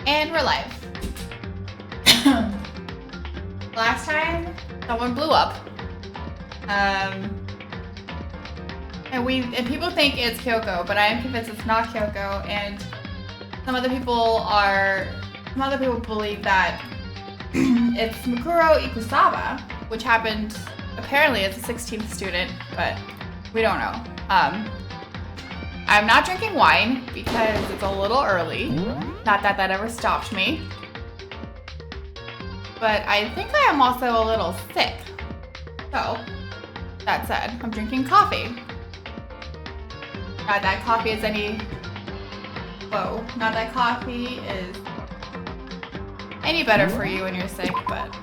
And we're live. Last time, someone blew up. And people think it's Kyoko, but I am convinced it's not Kyoko. And some other people believe that it's Mikuro Ikusawa, which happened apparently as a 16th student, but we don't know. I'm not drinking wine because it's a little early. Not that that ever stopped me. But I think I am also a little sick. So, that said, I'm drinking coffee. Not that coffee is not that coffee is any better for you when you're sick, but.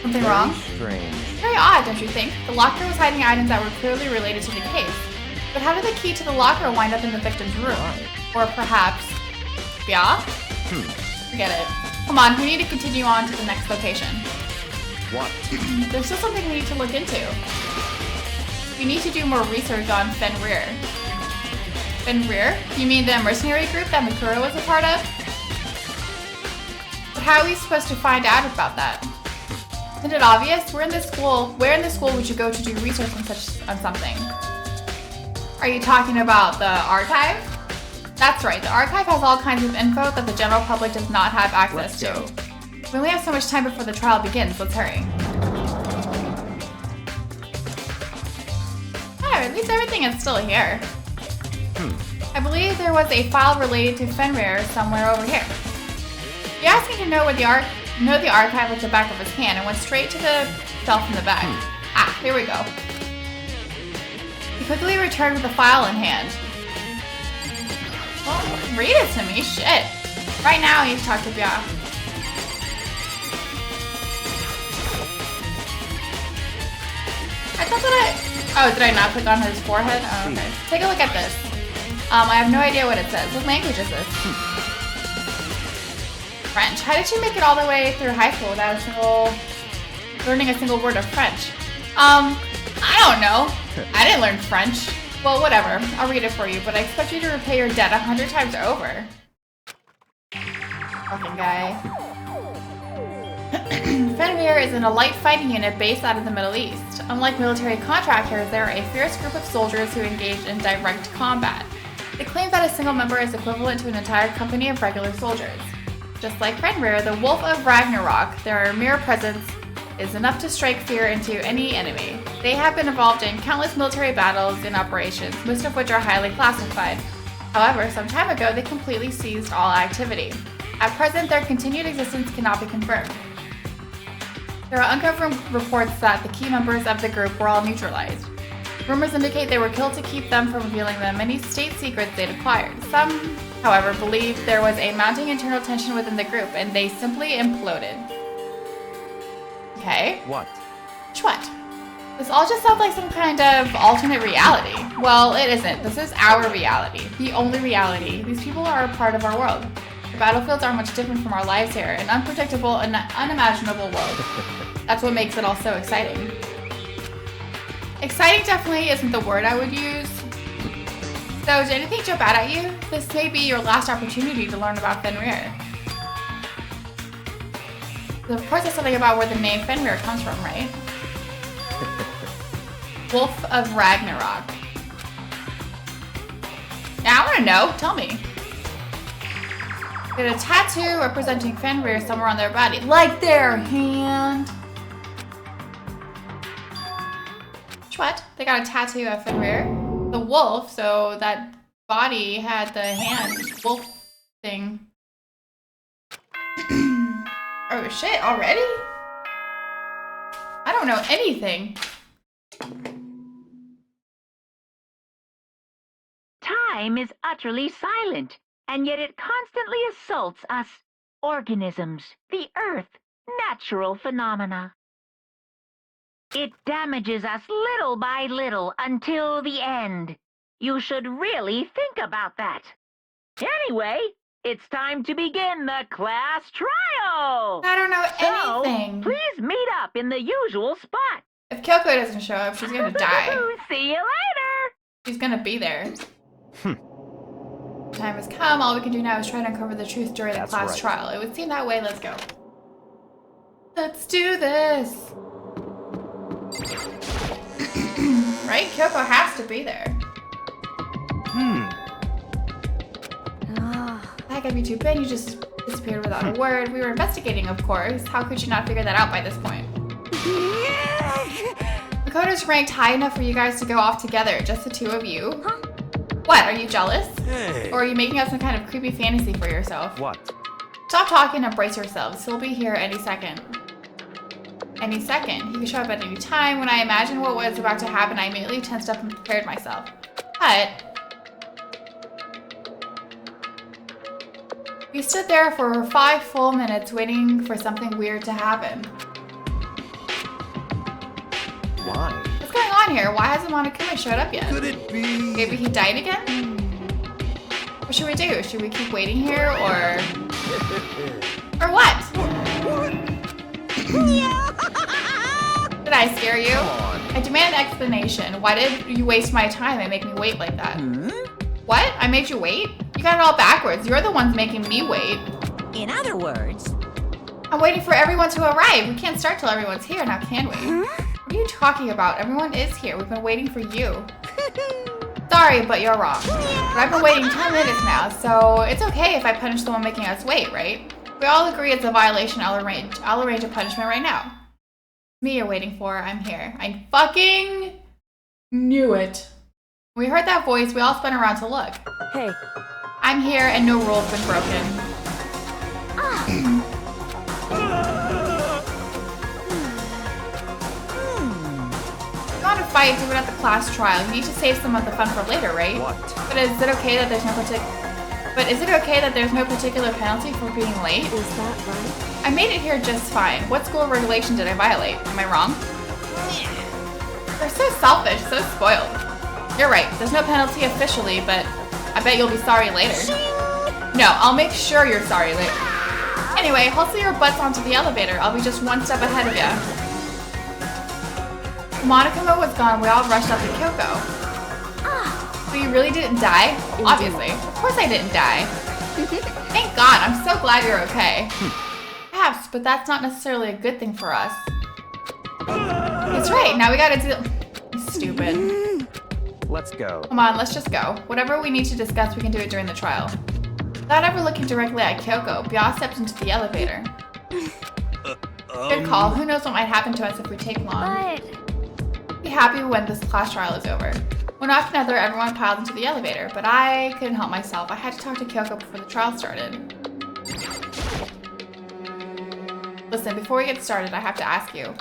Something wrong? Strange. Very odd, don't you think? The locker was hiding items that were clearly related to the case. But how did the key to the locker wind up in the victim's room? Or perhaps... Yeah? Forget it. Come on, we need to continue on to the next location. What? There's still something we need to look into. We need to do more research on Fenrir. Fenrir? You mean the mercenary group that Mikuro was a part of? But how are we supposed to find out about that? Isn't it obvious? We're in this school. Where in the school would you go to do research on something? Are you talking about the archive? That's right. The archive has all kinds of info that the general public does not have access to. We only have so much time before the trial begins. Let's hurry. Oh, at least everything is still here. I believe there was a file related to Fenrir somewhere over here. He asked me to know the archive with the back of his hand and went straight to the shelf in the back. Ah, here we go. He quickly returned with the file in hand. Well, read it to me, shit. Right now, I need to talk to Bia. I thought that oh, did I not click on his forehead? Oh, okay. Take a look at this. I have no idea what it says. What language is this? French. How did you make it all the way through high school without learning a single word of French? I don't know. I didn't learn French. Well, whatever. I'll read it for you, but I expect you to repay your debt 100 times over. Fucking guy. Fenrir is in a light fighting unit based out of the Middle East. Unlike military contractors, they are a fierce group of soldiers who engage in direct combat. They claim that a single member is equivalent to an entire company of regular soldiers. Just like Fenrir, the Wolf of Ragnarok, their mere presence is enough to strike fear into any enemy. They have been involved in countless military battles and operations, most of which are highly classified. However, some time ago, they completely ceased all activity. At present, their continued existence cannot be confirmed. There are unconfirmed reports that the key members of the group were all neutralized. Rumors indicate they were killed to keep them from revealing the many state secrets they'd acquired. Some, however, believe there was a mounting internal tension within the group and they simply imploded. Okay. What? What? This all just sounds like some kind of alternate reality. Well, it isn't. This is our reality. The only reality. These people are a part of our world. The battlefields are much different from our lives here. An unpredictable and unimaginable world. That's what makes it all so exciting. Exciting definitely isn't the word I would use. So, did anything jump out at you? This may be your last opportunity to learn about Fenrir. Of course, there's something about where the name Fenrir comes from, right? Wolf of Ragnarok. Yeah, I want to know. Tell me. They had a tattoo representing Fenrir somewhere on their body. Like their hand. What? They got a tattoo of Fenrir? The wolf, so that body had the hand wolf thing. Oh shit, already? I don't know anything. Time is utterly silent, and yet it constantly assaults us. Organisms, the earth, natural phenomena. It damages us little by little until the end. You should really think about that. Anyway, it's time to begin the class trial! I don't know anything. So, please meet up in the usual spot. If Kyoko doesn't show up, she's gonna die. See you later! She's gonna be there. Time has come. All we can do now is try to uncover the truth during the class trial. It would seem that way. Let's go. Let's do this. Right? Kyoko has to be there. That could be too bad. You just disappeared without a word. We were investigating, of course. How could you not figure that out by this point? Makoto's ranked high enough for you guys to go off together, just the two of you. Huh? What, are you jealous? Hey. Or are you making up some kind of creepy fantasy for yourself? What? Stop talking and brace yourselves. He'll be here any second. Any second. He could show up at any time. When I imagined what was about to happen, I immediately tensed up and prepared myself. But we stood there for 5 full minutes waiting for something weird to happen. Why? What's going on here? Why hasn't Monokuma showed up yet? Could it be? Maybe he died again? What should we do? Should we keep waiting here or... or what? Did I scare you? I demand an explanation. Why did you waste my time and make me wait like that? What? I made you wait? You got it all backwards. You're the ones making me wait. In other words... I'm waiting for everyone to arrive. We can't start till everyone's here now, can we? What are you talking about? Everyone is here. We've been waiting for you. Sorry, but you're wrong. But I've been waiting 10 minutes now, so it's okay if I punish the one making us wait, right? We all agree it's a violation. I'll arrange a punishment right now. Me you're waiting for. I'm here. I fucking knew it. When we heard that voice, we all spun around to look. Hey. I'm here and no rule's been broken. If you want to fight, do it at the class trial. You need to save some of the fun for later, right? What? But is it okay that there's no particular penalty for being late? Is that right? I made it here just fine. What school regulation did I violate? Am I wrong? They're so selfish, so spoiled. You're right. There's no penalty officially, but I bet you'll be sorry later. No, I'll make sure you're sorry later. Anyway, hustle your butts onto the elevator. I'll be just one step ahead of you. Monokuma was gone. We all rushed up to Kyoko. So you really didn't die? Obviously. Of course I didn't die. Thank God. I'm so glad you're okay. Perhaps, but that's not necessarily a good thing for us. That's right. Now we gotta deal... Stupid. Let's go. Come on, let's just go. Whatever we need to discuss, we can do it during the trial. Without ever looking directly at Kyoko, Bia stepped into the elevator. Good call. Who knows what might happen to us if we take long. Be happy when this class trial is over. One after another, everyone piled into the elevator, but I couldn't help myself. I had to talk to Kyoko before the trial started. Listen, before we get started, I have to ask you.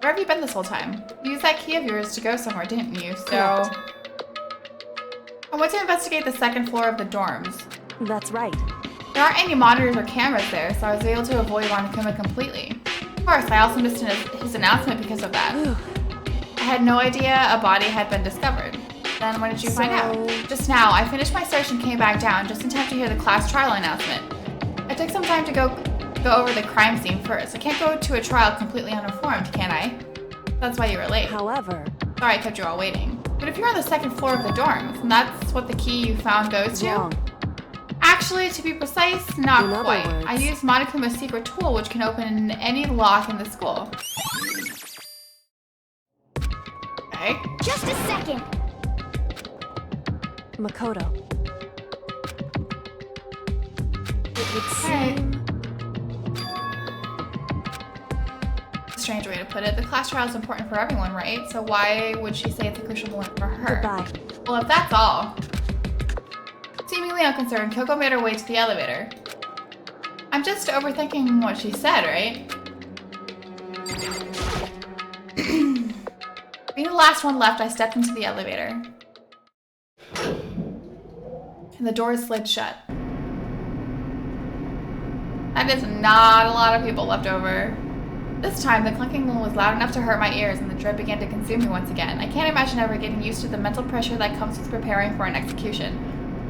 Where have you been this whole time? You used that key of yours to go somewhere, didn't you? So... I went to investigate the second floor of the dorms. That's right. There aren't any monitors or cameras there, so I was able to avoid Monokuma completely. Of course, I also missed his announcement because of that. I had no idea a body had been discovered. Then when did you find out? Just now. I finished my search and came back down just in time to hear the class trial announcement. I took some time to go over the crime scene first. I can't go to a trial completely uninformed, can I? That's why you were late. However... Sorry I kept you all waiting. But if you're on the second floor of the dorms, and that's what the key you found goes to? Wrong. Actually, to be precise, not In other quite. words. I used Monokuma's secret tool, which can open any lock in the school. Okay. Just a second. Makoto. It would Alright. seem... Strange way to put it. The class trial is important for everyone, right? So why would she say it's a crucial moment for her? Goodbye. Well, if that's all. Seemingly unconcerned, Kyoko made her way to the elevator. I'm just overthinking what she said, right? Being the last one left, I stepped into the elevator. And the doors slid shut. That is not a lot of people left over. This time, the clunking was loud enough to hurt my ears, and the dread began to consume me once again. I can't imagine ever getting used to the mental pressure that comes with preparing for an execution.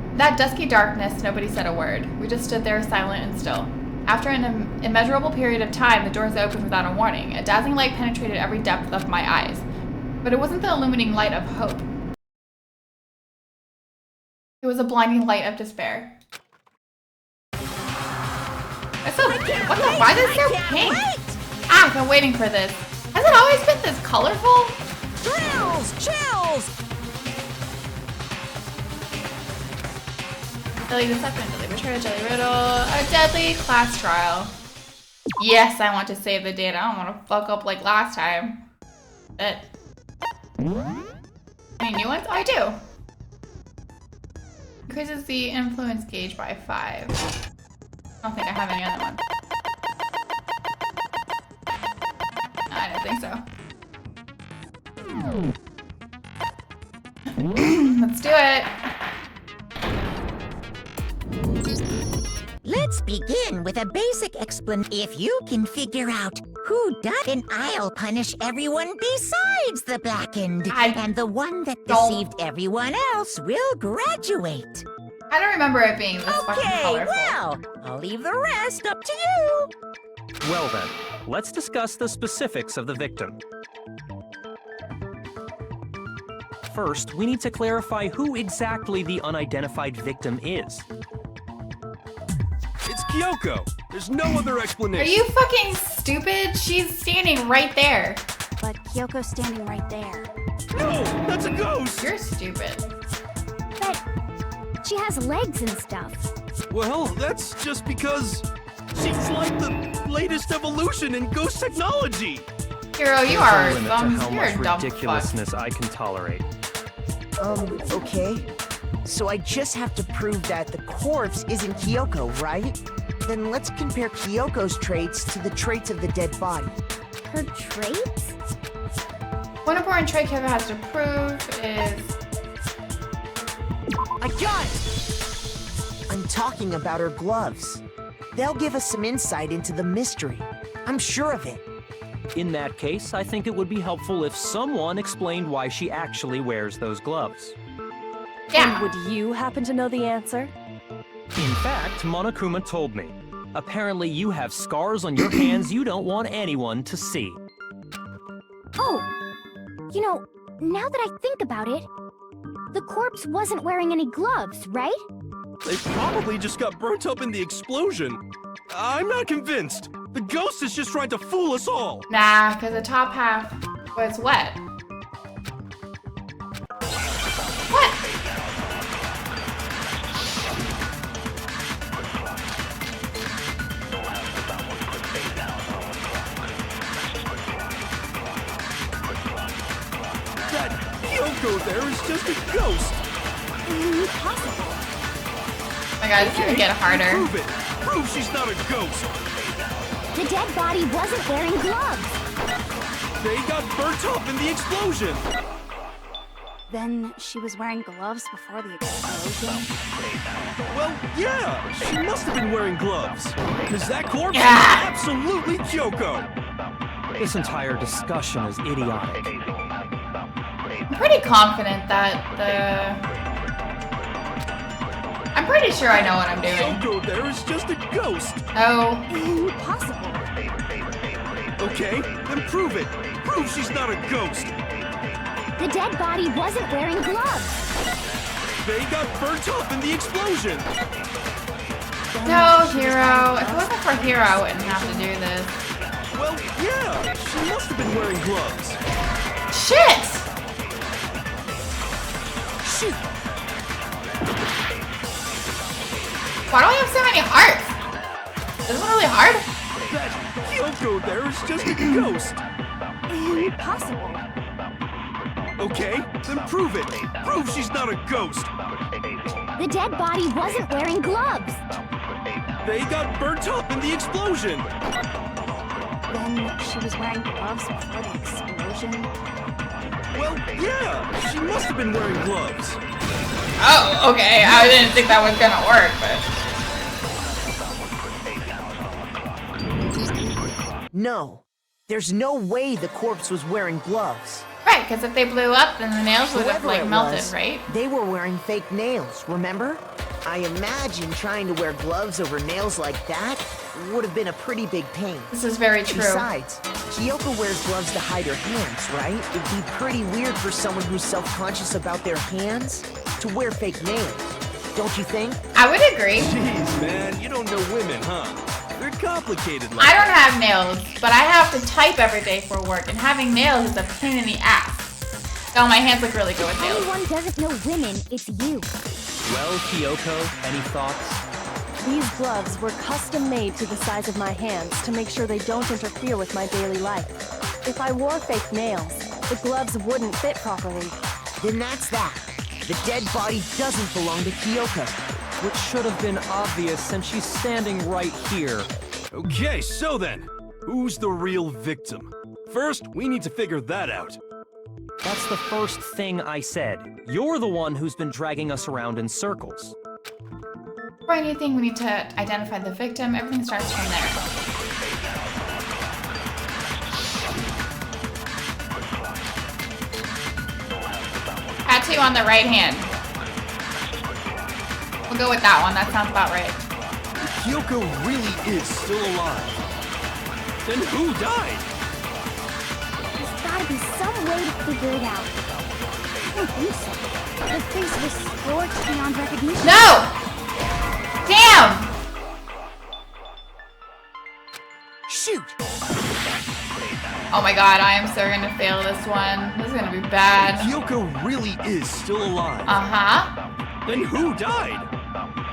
In that dusky darkness, nobody said a word. We just stood there silent and still. After an immeasurable period of time, the doors opened without a warning. A dazzling light penetrated every depth of my eyes. But it wasn't the illuminating light of hope. was a blinding light of despair. It's so, why is it so pink? Ah, I've been waiting for this. Has it always been this colorful? Chills! Deadly Deception, Deadly Betrayal, Deadly Riddle, a Deadly Class Trial. Yes, I want to save the data. I don't want to fuck up like last time. Any new ones? Oh, I do. Increases the influence gauge by 5. I don't think I have any other ones. I don't think so. Let's do it. Let's begin with a basic explanation. If you can figure out who done, then I'll punish everyone besides the blackened. And the one that deceived everyone else will graduate. I don't remember it being this fucking colorful. Well, I'll leave the rest up to you. Well then, let's discuss the specifics of the victim. First, we need to clarify who exactly the unidentified victim is. It's Kyoko. There's no other explanation. Are you fucking stupid? She's standing right there. But Kyoko's standing right there. No, that's a ghost. You're stupid. But she has legs and stuff. Well, that's just because she's like the latest evolution in ghost technology. Hero, you There's are a limit to how you're much a dumb fuck. ridiculousness I can tolerate. Okay. So I just have to prove that the corpse isn't Kyoko, right? Then let's compare Kyoko's traits to the traits of the dead body. Her traits? One important trait Kyoko has to prove is... I got it! I'm talking about her gloves. They'll give us some insight into the mystery. I'm sure of it. In that case, I think it would be helpful if someone explained why she actually wears those gloves. Yeah. Would you happen to know the answer? In fact, Monokuma told me. Apparently you have scars on your hands you don't want anyone to see. Oh! You know, now that I think about it, the corpse wasn't wearing any gloves, right? They probably just got burnt up in the explosion. I'm not convinced. The ghost is just trying to fool us all. Nah, because the top half was wet. What? That Kyoko there is just a ghost. Impossible. Oh my god, it's gonna get harder. Prove it. Prove she's not a ghost. The dead body wasn't wearing gloves. They got burnt up in the explosion. Then she was wearing gloves before the explosion. Well, yeah, she must have been wearing gloves. Because that corpse is Yeah. absolutely Kyoko. This entire discussion is idiotic. I'm pretty confident that I'm pretty sure I know what I'm doing. Kyoko there is just a ghost. Oh. Impossible. Okay, then prove it. Prove she's not a ghost. The dead body wasn't wearing gloves. They got burnt up in the explosion. No, Hero. If it wasn't for Hero, I wouldn't have to do this. Well, yeah, she must have been wearing gloves. Shit! Shoot. Why do I have so many hearts? This is really hard. That Kyoko there is just a ghost. Impossible. Okay, then prove it. Prove she's not a ghost. The dead body wasn't wearing gloves. They got burnt up in the explosion. Then she was wearing gloves before the explosion. Well, yeah, she must have been wearing gloves. Oh, okay. I didn't think that was gonna work, but... No. There's no way the corpse was wearing gloves. Right, because if they blew up, then the nails would have, Whoever like, it melted, was, right? They were wearing fake nails, remember? I imagine trying to wear gloves over nails like that would have been a pretty big pain. This is very true. Besides, Kyoko wears gloves to hide her hands, right? It'd be pretty weird for someone who's self-conscious about their hands to wear fake nails. don't you think? I would agree. Jeez, man, you don't know women, huh? They're complicated like I don't have nails, but I have to type every day for work, and having nails is a pain in the ass. Oh, my hands look really good with If nails. anyone doesn't know women, it's you. Well, Kyoko, any thoughts? These gloves were custom made to the size of my hands to make sure they don't interfere with my daily life. If I wore fake nails, the gloves wouldn't fit properly. Then that's that. The dead body doesn't belong to Kyoko. Which should have been obvious since she's standing right here. Okay, so then, who's the real victim? First, we need to figure that out. That's the first thing I said. You're the one who's been dragging us around in circles. For anything, we need to identify the victim. Everything starts from there. Tattoo on the right hand. We'll go with that one. That sounds about right. Kyoko really is still alive. Then who died? There's gotta be some way to figure it out. I don't think so. The face was scorched beyond recognition. No! Damn! Shoot! Oh my god, I am so gonna fail this one. This is gonna be bad. Kyoko really is still alive. Uh-huh. Then who died?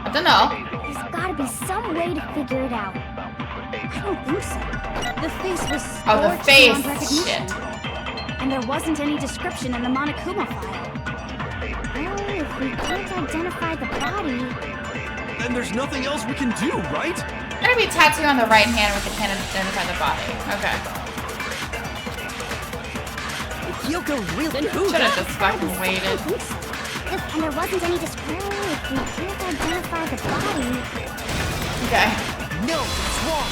I don't know. There's gotta be some way to figure it out. I don't think so. The face was Oh, the scorched face. beyond recognition. Shit. And there wasn't any description in the Monokuma file. Well, if we can't identify the body... Then there's nothing else we can do, right? There'd be a tattoo on the right hand with the can't identify the body. Okay. Kyoko really... Then who Should have just fucking waited. And there wasn't any description. If we can't identify the body... Okay. No, it's wrong.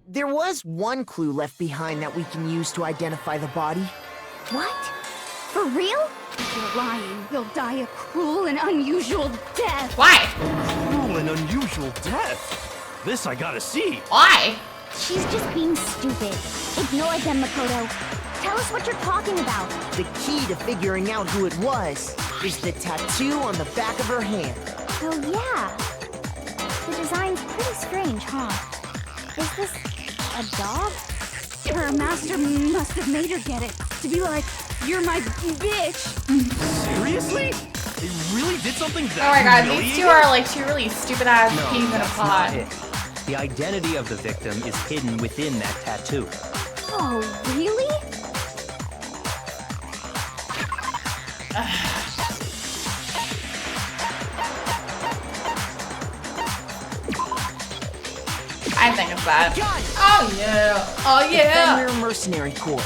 There was one clue left behind that we can use to identify the body. What? For real? If you're lying, you'll die a cruel and unusual death. Why? Cruel and unusual death. This I gotta see. Why? She's just being stupid. Ignore them, Makoto. Tell us what you're talking about. The key to figuring out who it was is the tattoo on the back of her hand. Oh, yeah. The design's pretty strange, huh? Is this a dog? Her master must have made her get it. To be like, you're my bitch. Seriously? They really did something Oh that my god, these humiliating? two are like two really stupid ass No, peas in a that's not pod. it. The identity of the victim is hidden within that tattoo. Oh, really? I think it's that. Got it! Oh yeah. Oh The yeah. Fenrir Mercenary Corps.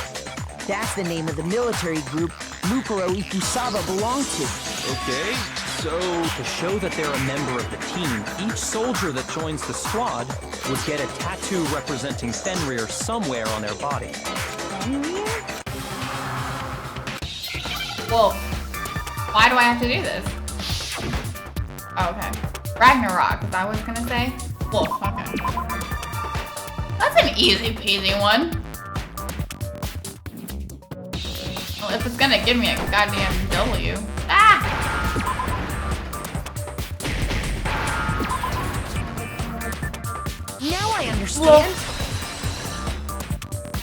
That's the name of the military group Mukuro Ikusaba belonged to. Okay, so... To show that they're a member of the team, each soldier that joins the squad would get a tattoo representing Fenrir somewhere on their body. Fenrir? Well, why do I have to do this? Oh, okay. Ragnarok, is that what I was gonna say? Wolf, okay. That's an easy peasy one. Well, if it's gonna give me a goddamn W. Ah! Now I understand.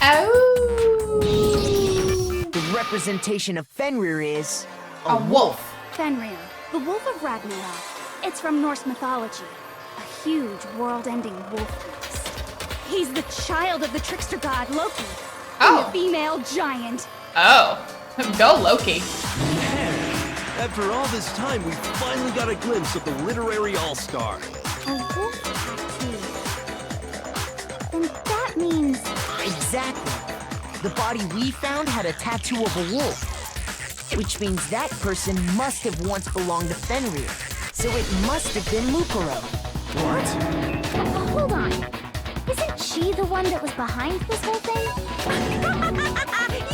Oh! The representation of Fenrir is A wolf. Fenrir, the wolf of Ragnarok. It's from Norse mythology. A huge, world-ending wolf beast. He's the child of the trickster god Loki. And Oh. the female giant. Oh. Go Loki. Man, after all this time, we finally got a glimpse of the literary all-star. A wolf tattoo. Then that means... exactly. The body we found had a tattoo of a wolf, which means that person must have once belonged to Fenrir. So it must have been Mukuro. What? Hold on. Isn't she the one that was behind this whole thing?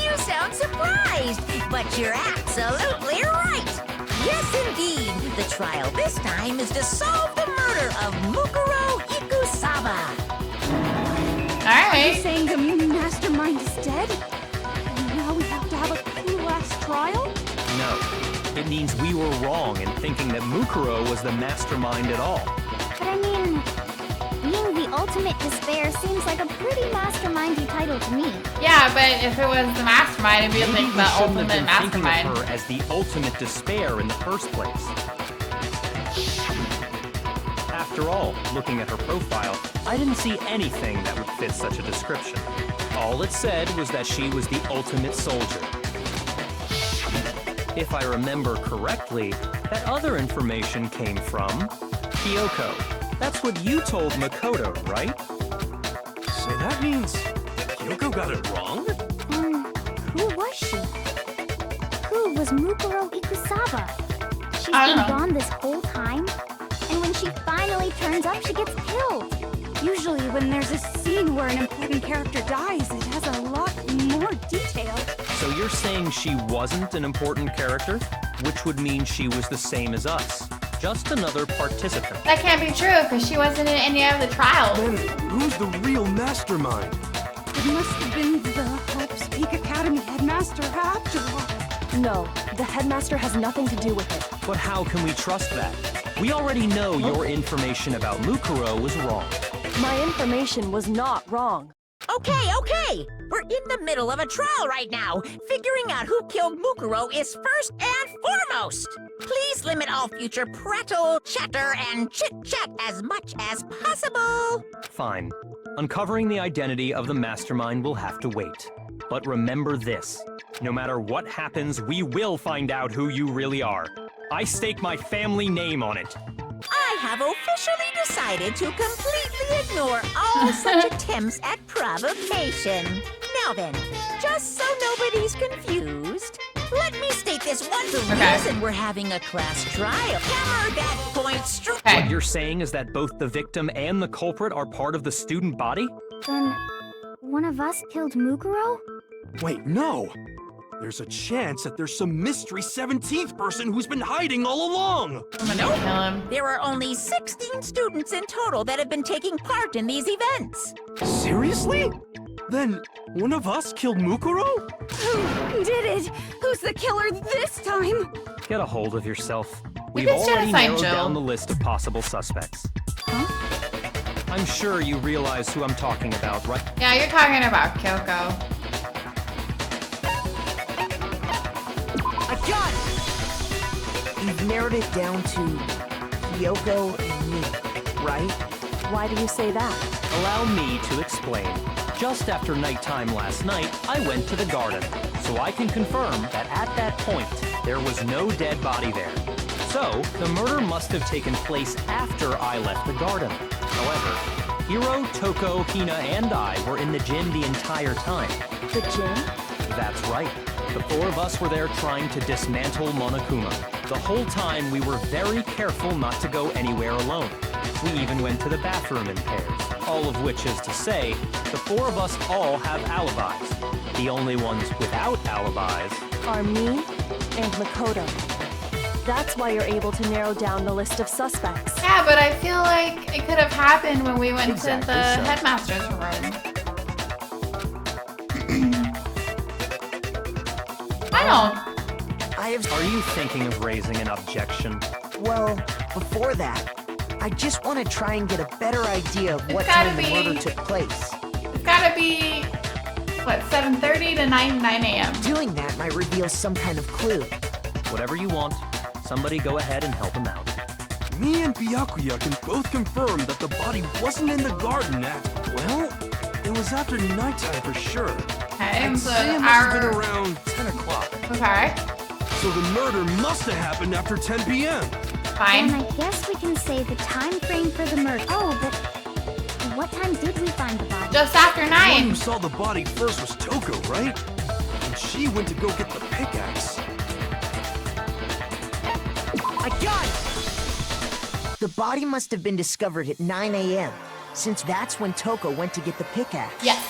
You sound surprised, but you're absolutely right. Yes, indeed. The trial this time is to solve the murder of Mukuro Ikusaba. Are you Alright. saying the mastermind is dead? And now we have to have a clue last trial? No. It means we were wrong in thinking that Mukuro was the mastermind at all. But I mean, being the ultimate despair seems like a pretty mastermindy title to me. Yeah, but if it was the mastermind, it'd be Maybe like we the shouldn't ultimate have been thinking mastermind. of her as the ultimate despair in the first place. After all, looking at her profile, I didn't see anything that would fit such a description. All it said was that she was the ultimate soldier. If I remember correctly, that other information came from Kyoko. That's what you told Makoto, right? So that means Kyoko got it wrong? Who was she? Who was Mukuro Ikusawa? She's I don't been know. gone this whole time, and when she finally turns up, she gets killed. Usually when there's a scene where an important character dies, it has a lot more detail. So you're saying she wasn't an important character? Which would mean she was the same as us. Just another participant. That can't be true, because she wasn't in any of the trials. Then who's the real mastermind? It must have been the Hope's Peak Academy headmaster after all. No, the headmaster has nothing to do with it. But how can we trust that? We already know your information about Mukuro was wrong. My information was not wrong. Okay. We're in the middle of a trial right now. Figuring out who killed Mukuro is first and foremost. Please limit all future prattle, chatter, and chit-chat as much as possible. Fine. Uncovering the identity of the mastermind will have to wait. But remember this. No matter what happens, we will find out who you really are. I stake my family name on it. I have officially decided to completely ignore all such attempts at provocation. Now then, just so nobody's confused, let me state this one. The reason we're having a class trial. Hammer that point straight. What you're saying is that both the victim and the culprit are part of the student body? Then, one of us killed Mukuro? Wait, no! There's a chance that there's some mystery 17th person who's been hiding all along! I'm gonna kill him. There are only 16 students in total that have been taking part in these events. Seriously? Then one of us killed Mukuro? Who did it? Who's the killer this time? Get a hold of yourself. We've it's already genocide, narrowed Jill. down the list of possible suspects. I'm sure you realize who I'm talking about, right? Yeah, you're talking about Kyoko. I got it! You've narrowed it down to Kyoko and me, right? Why do you say that? Allow me to explain. Just after nighttime last night, I went to the garden, so I can confirm that at that point, there was no dead body there. So, the murder must have taken place after I left the garden. However, Hiro, Toko, Hina, and I were in the gym the entire time. The gym? That's right. The four of us were there trying to dismantle Monokuma. The whole time, we were very careful not to go anywhere alone. We even went to the bathroom in pairs. All of which is to say, the four of us all have alibis. The only ones without alibis Are me and Makoto. That's why you're able to narrow down the list of suspects. Yeah, but I feel like it could have happened when we went Exactly to the so. headmaster's room. Are you thinking of raising an objection? Well, before that, I just want to try and get a better idea of It's what gotta time the be- murder took place. It's gotta be, what, 7:30 to 9 a.m. Doing that might reveal some kind of clue. Whatever you want. Somebody go ahead and help him out. Me and Byakuya can both confirm that the body wasn't in the garden at, well, it was after nighttime for sure. Okay, I'd so say it must have been our... around 10 o'clock. Okay, So the murder must have happened after 10 p.m. fine. Then I guess we can say the time frame for the murder. Oh, but what time did we find the body? Just after The one 9. who saw the body first was Toko, right? And she went to go get the pickaxe. I got it! The body must have been discovered at 9 a.m., since that's when Toko went to get the pickaxe. Yes.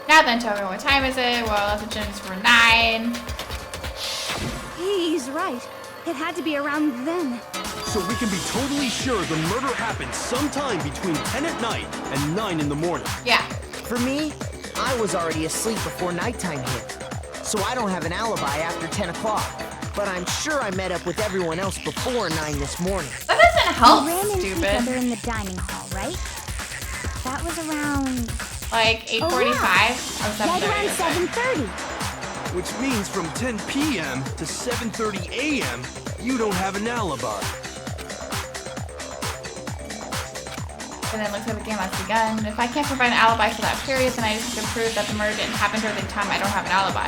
Now then, Toko, what time is it? Well, the gym's for 9. He's right. It had to be around then. So we can be totally sure the murder happened sometime between 10 at night and 9 in the morning. Yeah. For me, I was already asleep before nighttime hit. so I don't have an alibi after 10 o'clock. But I'm sure I met up with everyone else before 9 this morning. That doesn't help, We ran into each other stupid. in the dining hall, right? That was around... Like 8:45 or Right around 7:30. 7:30. Which means from 10 p.m. to 7:30 a.m., you don't have an alibi. And then looks like the game has begun. If I can't provide an alibi for that period, then I just have to prove that the murder didn't happen during the time I don't have an alibi.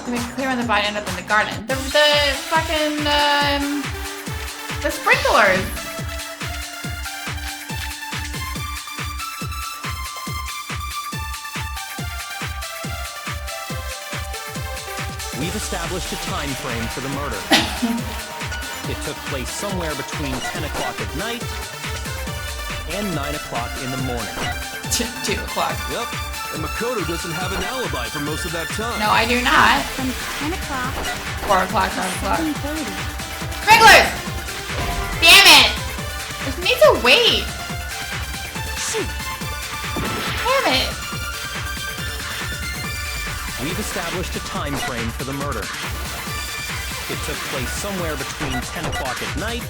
To make it clear when the body ended up in the garden. The fucking, the sprinklers! We've established a time frame for the murder. It took place somewhere between 10 o'clock at night and 9 o'clock in the morning. 2 o'clock. Yep, and Makoto doesn't have an alibi for most of that time. No, I do not. From 10 o'clock 4 o'clock, 5 o'clock. 7:30. Sprinklers! Damn it! This needs to wait. Damn it. We've established a time frame for the murder. It took place somewhere between 10 o'clock at night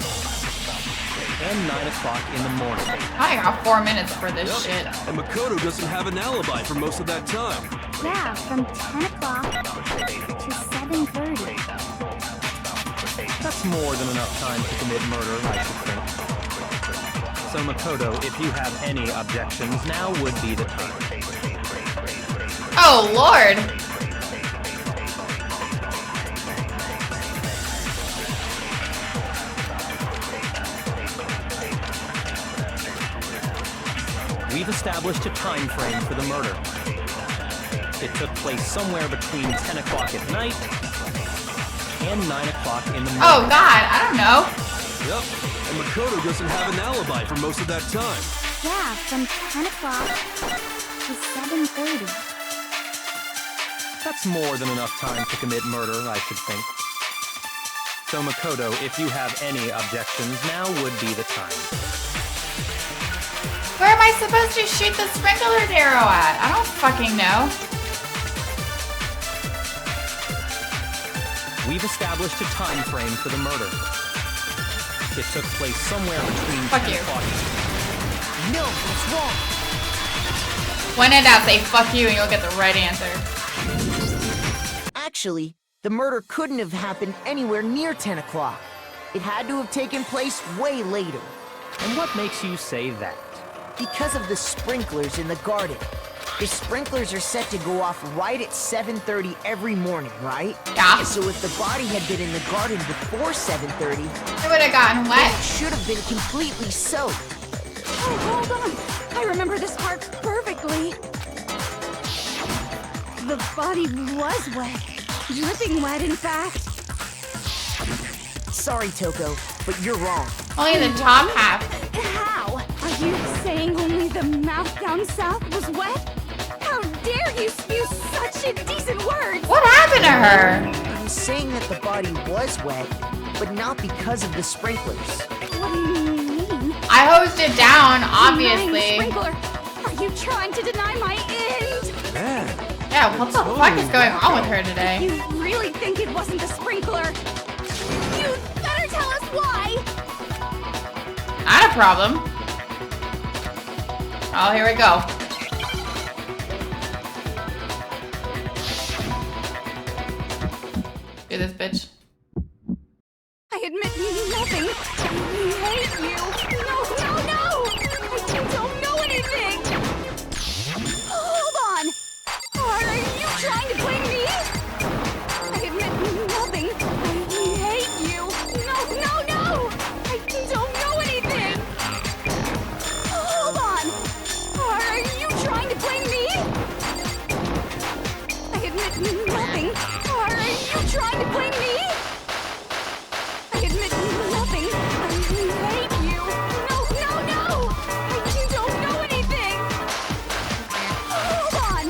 and 9 o'clock in the morning. I got 4 minutes for this shit. And Makoto doesn't have an alibi for most of that time. Yeah, from 10 o'clock to 7:30. That's more than enough time to commit murder, I should think. So Makoto, if you have any objections, now would be the time. Oh, Lord. We've established a time frame for the murder. It took place somewhere between 10 o'clock at night and 9 o'clock in the morning. Oh, God. I don't know. Yep, and Makoto doesn't have an alibi for most of that time. Yeah, from 10 o'clock to 7:30. That's more than enough time to commit murder, I should think. So Makoto, if you have any objections, now would be the time. Where am I supposed to shoot the sprinkler arrow at? I don't fucking know. We've established a time frame for the murder. It took place somewhere between Fuck 10 you. o'clock. No, that's wrong. When in doubt, say fuck you and you'll get the right answer. Actually, the murder couldn't have happened anywhere near 10 o'clock. It had to have taken place way later. And what makes you say that? Because of the sprinklers in the garden. The sprinklers are set to go off right at 7:30 every morning, right? Yeah. So if the body had been in the garden before 7:30, It would have gotten then wet. it should have been completely soaked. Oh, hold on. I remember this part perfectly. The body was wet. Dripping wet, in fact. Sorry, Toko, but you're wrong. Only the top half. How? Are you saying only the mouth down south was wet? How dare you spew such indecent words? What happened to her? I'm saying that the body was wet, but not because of the sprinklers. What do you mean? I hosed it down, Denying obviously. Sprinkler, are you trying to deny my end? Man, Yeah, what the fuck is going on with her today? You really think it wasn't the sprinkler? You better tell us why! Not a problem. Oh, here we go. Do this, bitch. I admit nothing. I hate you. No, no, no! I don't know anything! Hold on! Are you trying to blame me? I admit nothing. I hate you. No, no, no! I don't know anything! Hold on! Are you trying to blame me? I admit nothing. Are you trying to blame me? I admit nothing. I hate you. No, no, no! I don't know anything! Hold on!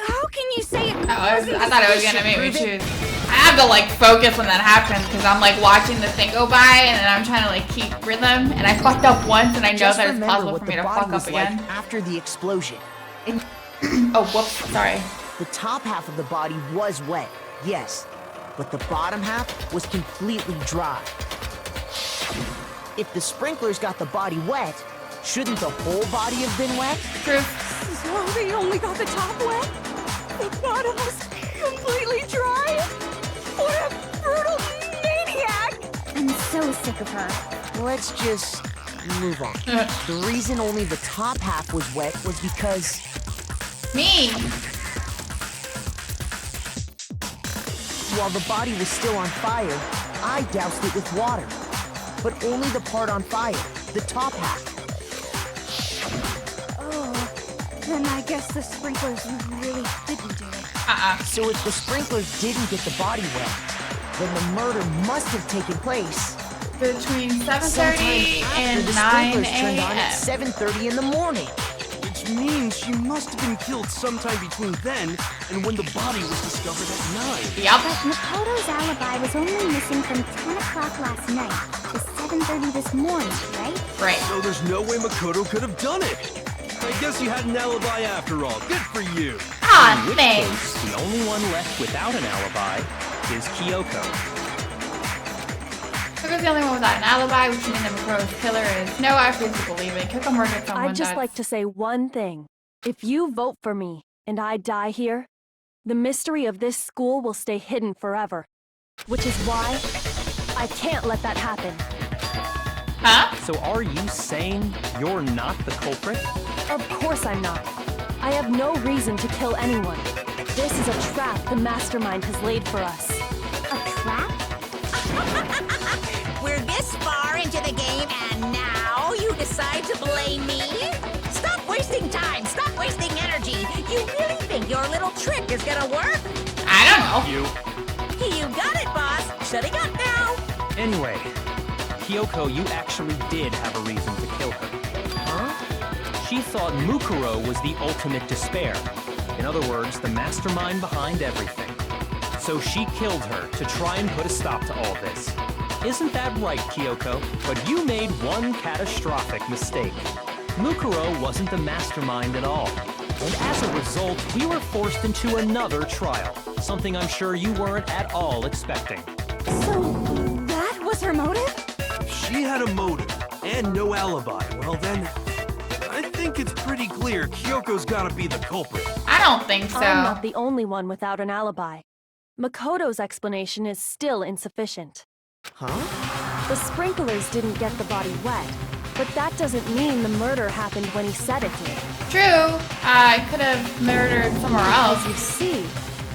How can you say it I wasn't thought it was gonna make me choose. I have to like focus when that happens because I'm like watching the thing go by and then I'm trying to like keep rhythm and I fucked up once and I know Just that it's remember possible what for the me to body fuck up was like again. after the explosion. And Oh, whoops, sorry. The top half of the body was wet, yes, but the bottom half was completely dry. If the sprinklers got the body wet, shouldn't the whole body have been wet? True. So they only got the top wet? The bottom was completely dry? What a brutal maniac! I'm so sick of her. Let's just move on. The reason only the top half was wet was because... Me. while the body was still on fire, I doused it with water. But only the part on fire, the top half. Oh, then I guess the sprinklers really didn't do it. So if the sprinklers didn't get the body wet, then the murder must have taken place Between 7:30 sometime after and the 9 sprinklers turned on at a.m. 7:30 in the morning. Which means she must have been killed sometime between then and when the body was discovered at 9. Yup. But Makoto's alibi was only missing from 10 o'clock last night to 7:30 this morning, right? Right. So there's no way Makoto could have done it. I guess you had an alibi after all. Good for you. Ah, In which thanks. case, the only one left without an alibi is Kyoko. Kyoko's the only one without an alibi, which means that Makoto's killer is no, I refuse to believe it. Kyoko murdered someone. I'd just that's- like to say one thing. If you vote for me and I die here, the mystery of this school will stay hidden forever. Which is why I can't let that happen. Huh? So are you saying you're not the culprit? Of course I'm not. I have no reason to kill anyone. This is a trap the mastermind has laid for us. A trap? We're this far into the game, and now you decide to blame me? Stop wasting time! Stop wasting energy! You really think your little trick is gonna work? I don't know. You got it, boss! Shutting up now! Anyway, Kyoko, you actually did have a reason to kill her. Huh? She thought Mukuro was the ultimate despair. In other words, the mastermind behind everything. So she killed her to try and put a stop to all this. Isn't that right, Kyoko? But you made one catastrophic mistake. Mukuro wasn't the mastermind at all. And as a result, we were forced into another trial. Something I'm sure you weren't at all expecting. So, that was her motive? If she had a motive and no alibi, well then, I think it's pretty clear Kyoko's gotta be the culprit. I don't think so. I'm not the only one without an alibi. Makoto's explanation is still insufficient. Huh? The sprinklers didn't get the body wet, but that doesn't mean the murder happened when he said it did. True. I could have murdered somewhere else. As you see,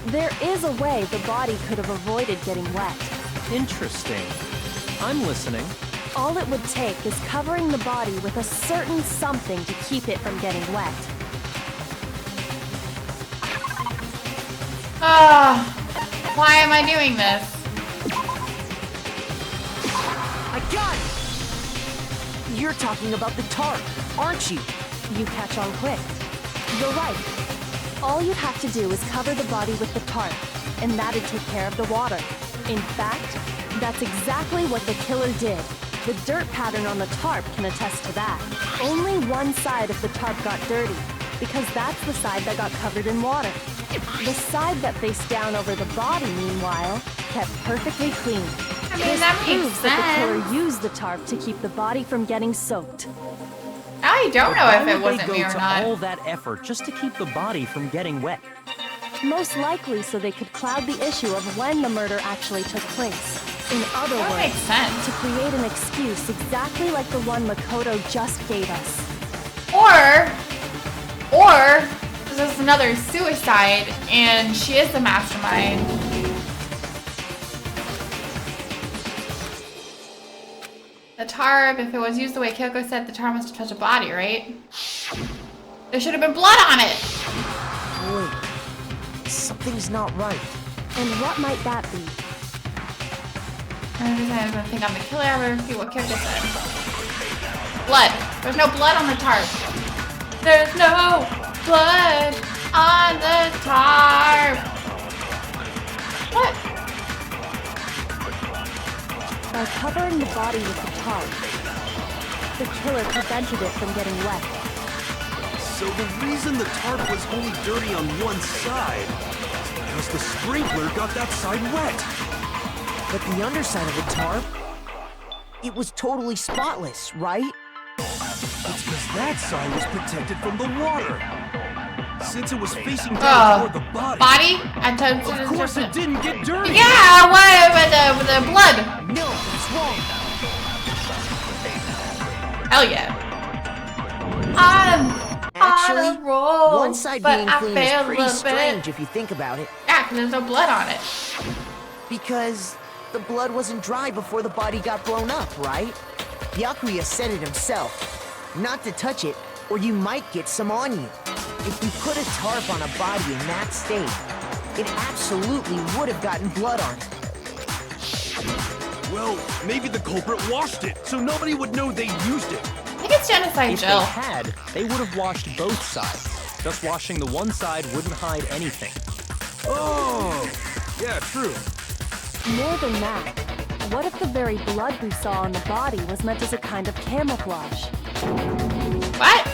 there is a way the body could have avoided getting wet. Interesting. I'm listening. All it would take is covering the body with a certain something to keep it from getting wet. Why am I doing this? I got it! You're talking about the tarp, aren't you? You catch on quick. You're right. All you'd have to do is cover the body with the tarp, and that'd take care of the water. In fact, that's exactly what the killer did. The dirt pattern on the tarp can attest to that. Only one side of the tarp got dirty, because that's the side that got covered in water. The side that faced down over the body, meanwhile, kept perfectly clean. I mean, This that makes proves that the killer sense. used the tarp to keep the body from getting soaked. I don't know Why if it would wasn't they me go or to not. all that effort just to keep the body from getting wet? Most likely so they could cloud the issue of when the murder actually took place. In other That words, makes sense. to create an excuse exactly like the one Makoto just gave us. Or this is another suicide and she is the mastermind. The tarp, if it was used the way Kyoko said, the tarp must have touched a body, right? There should have been blood on it! Wait, something's not right. And what might that be? I'm gonna think I'm the killer. I'm gonna repeat what Kyoko said. Blood. There's no blood on the tarp. There's no blood on the tarp. What? By covering the body with the tarp, the killer prevented it from getting wet. So the reason the tarp was only dirty on one side is because the sprinkler got that side wet. But the underside of the tarp, it was totally spotless, right? It's because that side was protected from the water. Since it was facing down toward the body. And Of course it didn't get dirty. Yeah, why with the blood? No, it's wrong. Hell yeah. Actually, roll, one side but being I clean failed is a pretty little strange bit. if you think about it. Yeah, because there's no blood on it. Because the blood wasn't dry before the body got blown up, right? Byakuya said it himself. Not to touch it, or you might get some on you. If you put a tarp on a body in that state, it absolutely would have gotten blood on it. Well, maybe the culprit washed it, so nobody would know they used it. I think it's genocide, If Jill. they had, they would have washed both sides. Just washing the one side wouldn't hide anything. Oh, yeah, true. More than that, what if the very blood we saw on the body was meant as a kind of camouflage? What?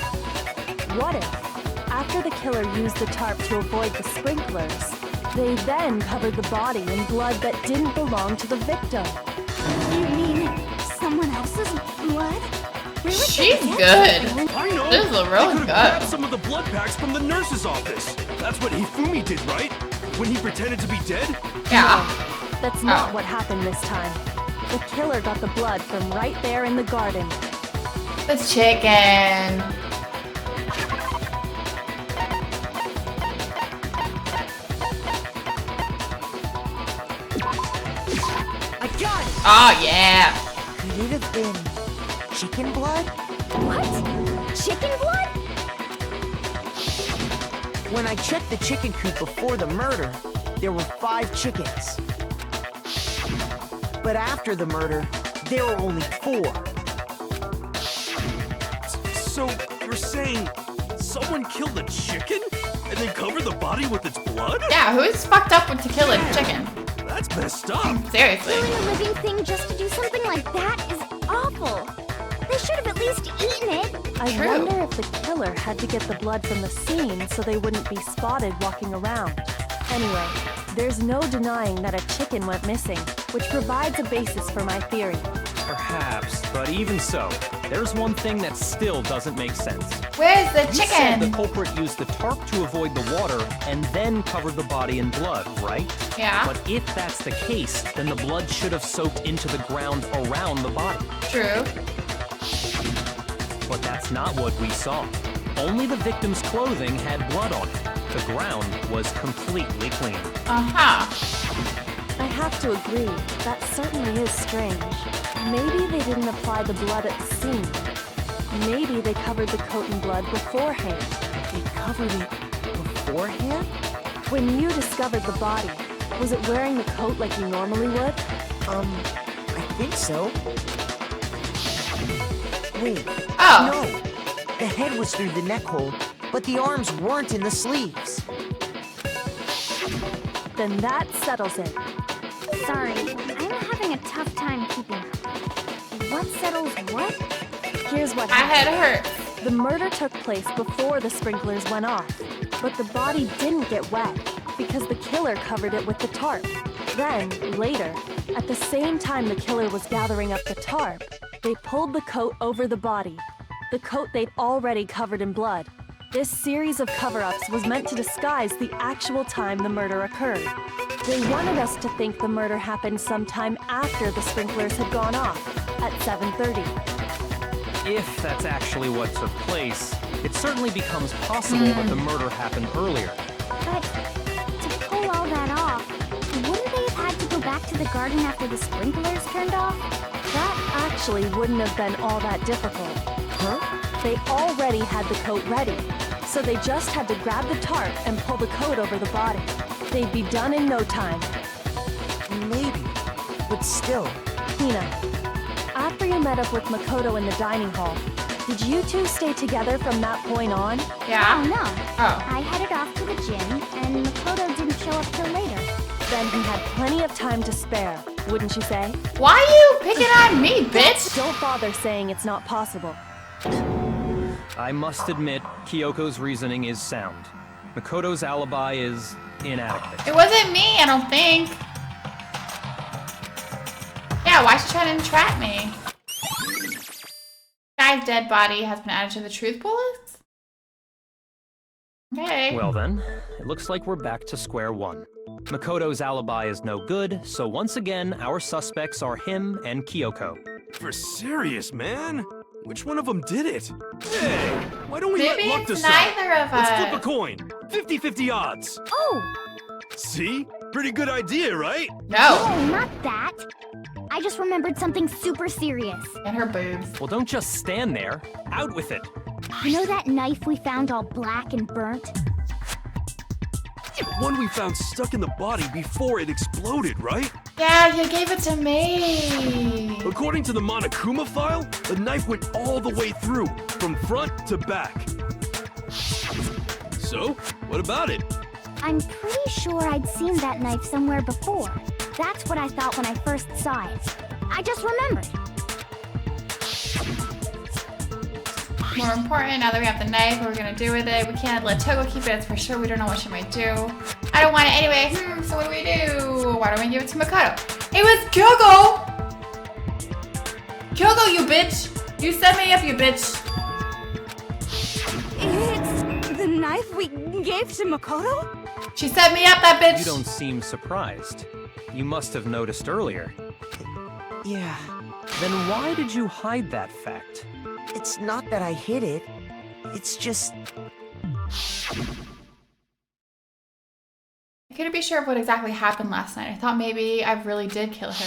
What if, after the killer used the tarp to avoid the sprinklers, they then covered the body in blood that didn't belong to the victim? You mean someone else's blood? She's good. I know. This is They really could have grabbed good. some of the blood packs from the nurse's office. That's what Hifumi did, right? When he pretended to be dead? Yeah. That's not Oh. what happened this time. The killer got the blood from right there in the garden. It's chicken. I got it! Oh, yeah. Could it have been chicken blood? What? Chicken blood? When I checked the chicken coop before the murder, there were 5 chickens. But after the murder, there were only 4. So, you're saying someone killed a chicken? And then covered the body with its blood? Yeah, who's fucked up with to kill a chicken? That's messed up. Seriously. Killing a living thing just to do something like that is awful. They should have at least eaten it. I True. wonder if the killer had to get the blood from the scene so they wouldn't be spotted walking around. Anyway, there's no denying that a chicken went missing, which provides a basis for my theory. Perhaps, but even so, there's one thing that still doesn't make sense. Where's the You said the chicken? culprit used the tarp to avoid the water and then covered the body in blood, right? Yeah. But if that's the case, then the blood should have soaked into the ground around the body. True. But that's not what we saw. Only the victim's clothing had blood on it. The ground was completely clean. Uh-huh. I have to agree, that certainly is strange. Maybe they didn't apply the blood at the scene. Maybe they covered the coat in blood beforehand. They covered it beforehand? When you discovered the body, was it wearing the coat like you normally would? I think so. Wait. Oh. No. The head was through the neck hole, but the arms weren't in the sleeves. Then that settles it. Sorry, I'm having a tough time keeping up. What settles what? Here's what My head happened. hurts. The murder took place before the sprinklers went off, but the body didn't get wet because the killer covered it with the tarp. Then, later, at the same time the killer was gathering up the tarp, they pulled the coat over the body, the coat they'd already covered in blood. This series of cover-ups was meant to disguise the actual time the murder occurred. They wanted us to think the murder happened sometime after the sprinklers had gone off, at 7:30. If that's actually what took place, it certainly becomes possible that the murder happened earlier. But to pull all that off, wouldn't they have had to go back to the garden after the sprinklers turned off? That actually wouldn't have been all that difficult. Huh? They already had the coat ready, so they just had to grab the tarp and pull the coat over the body. They'd be done in no time. Maybe. But still. Hina, after you met up with Makoto in the dining hall, did you two stay together from that point on? Oh Yeah. no. Oh. I headed off to the gym, and Makoto didn't show up till later. Then he had plenty of time to spare, wouldn't you say? Why are you picking on me, bitch? Don't bother saying it's not possible. I must admit, Kyoko's reasoning is sound. Makoto's alibi is inadequate. It wasn't me, I don't think. Yeah, why is she trying to entrap me? Guy's dead body has been added to the truth bullets? Okay. Well then, it looks like we're back to square one. Makoto's alibi is no good, so once again, our suspects are him and Kyoko. For serious, man? Which one of them did it? Hey, why don't we Maybe let luck it's decide? neither of Let's us. flip a coin. 50-50 odds. Oh, See? Pretty good idea, right? No. no, not that. I just remembered something super serious. And her boobs. Well, don't just stand there. Out with it. You know that knife we found all black and burnt? One we found stuck in the body before it exploded, right? Yeah, you gave it to me. According to the Monokuma file, the knife went all the way through, from front to back. So, what about it? I'm pretty sure I'd seen that knife somewhere before. That's what I thought when I first saw it. I just remembered. More important, now that we have the knife, what we're gonna do with it? We can't let Togo keep it, it's for sure. We don't know what she might do. I don't want it anyway. So what do we do? Why don't we give it to Makoto? It was Kyoko! Kyoko, you bitch! You set me up, you bitch! It's the knife we gave to Makoto? She set me up, that bitch! You don't seem surprised. You must have noticed earlier. Yeah, Then why did you hide that fact? it's not that I hid it. It's just... I couldn't be sure of what exactly happened last night. I thought maybe I really did kill her.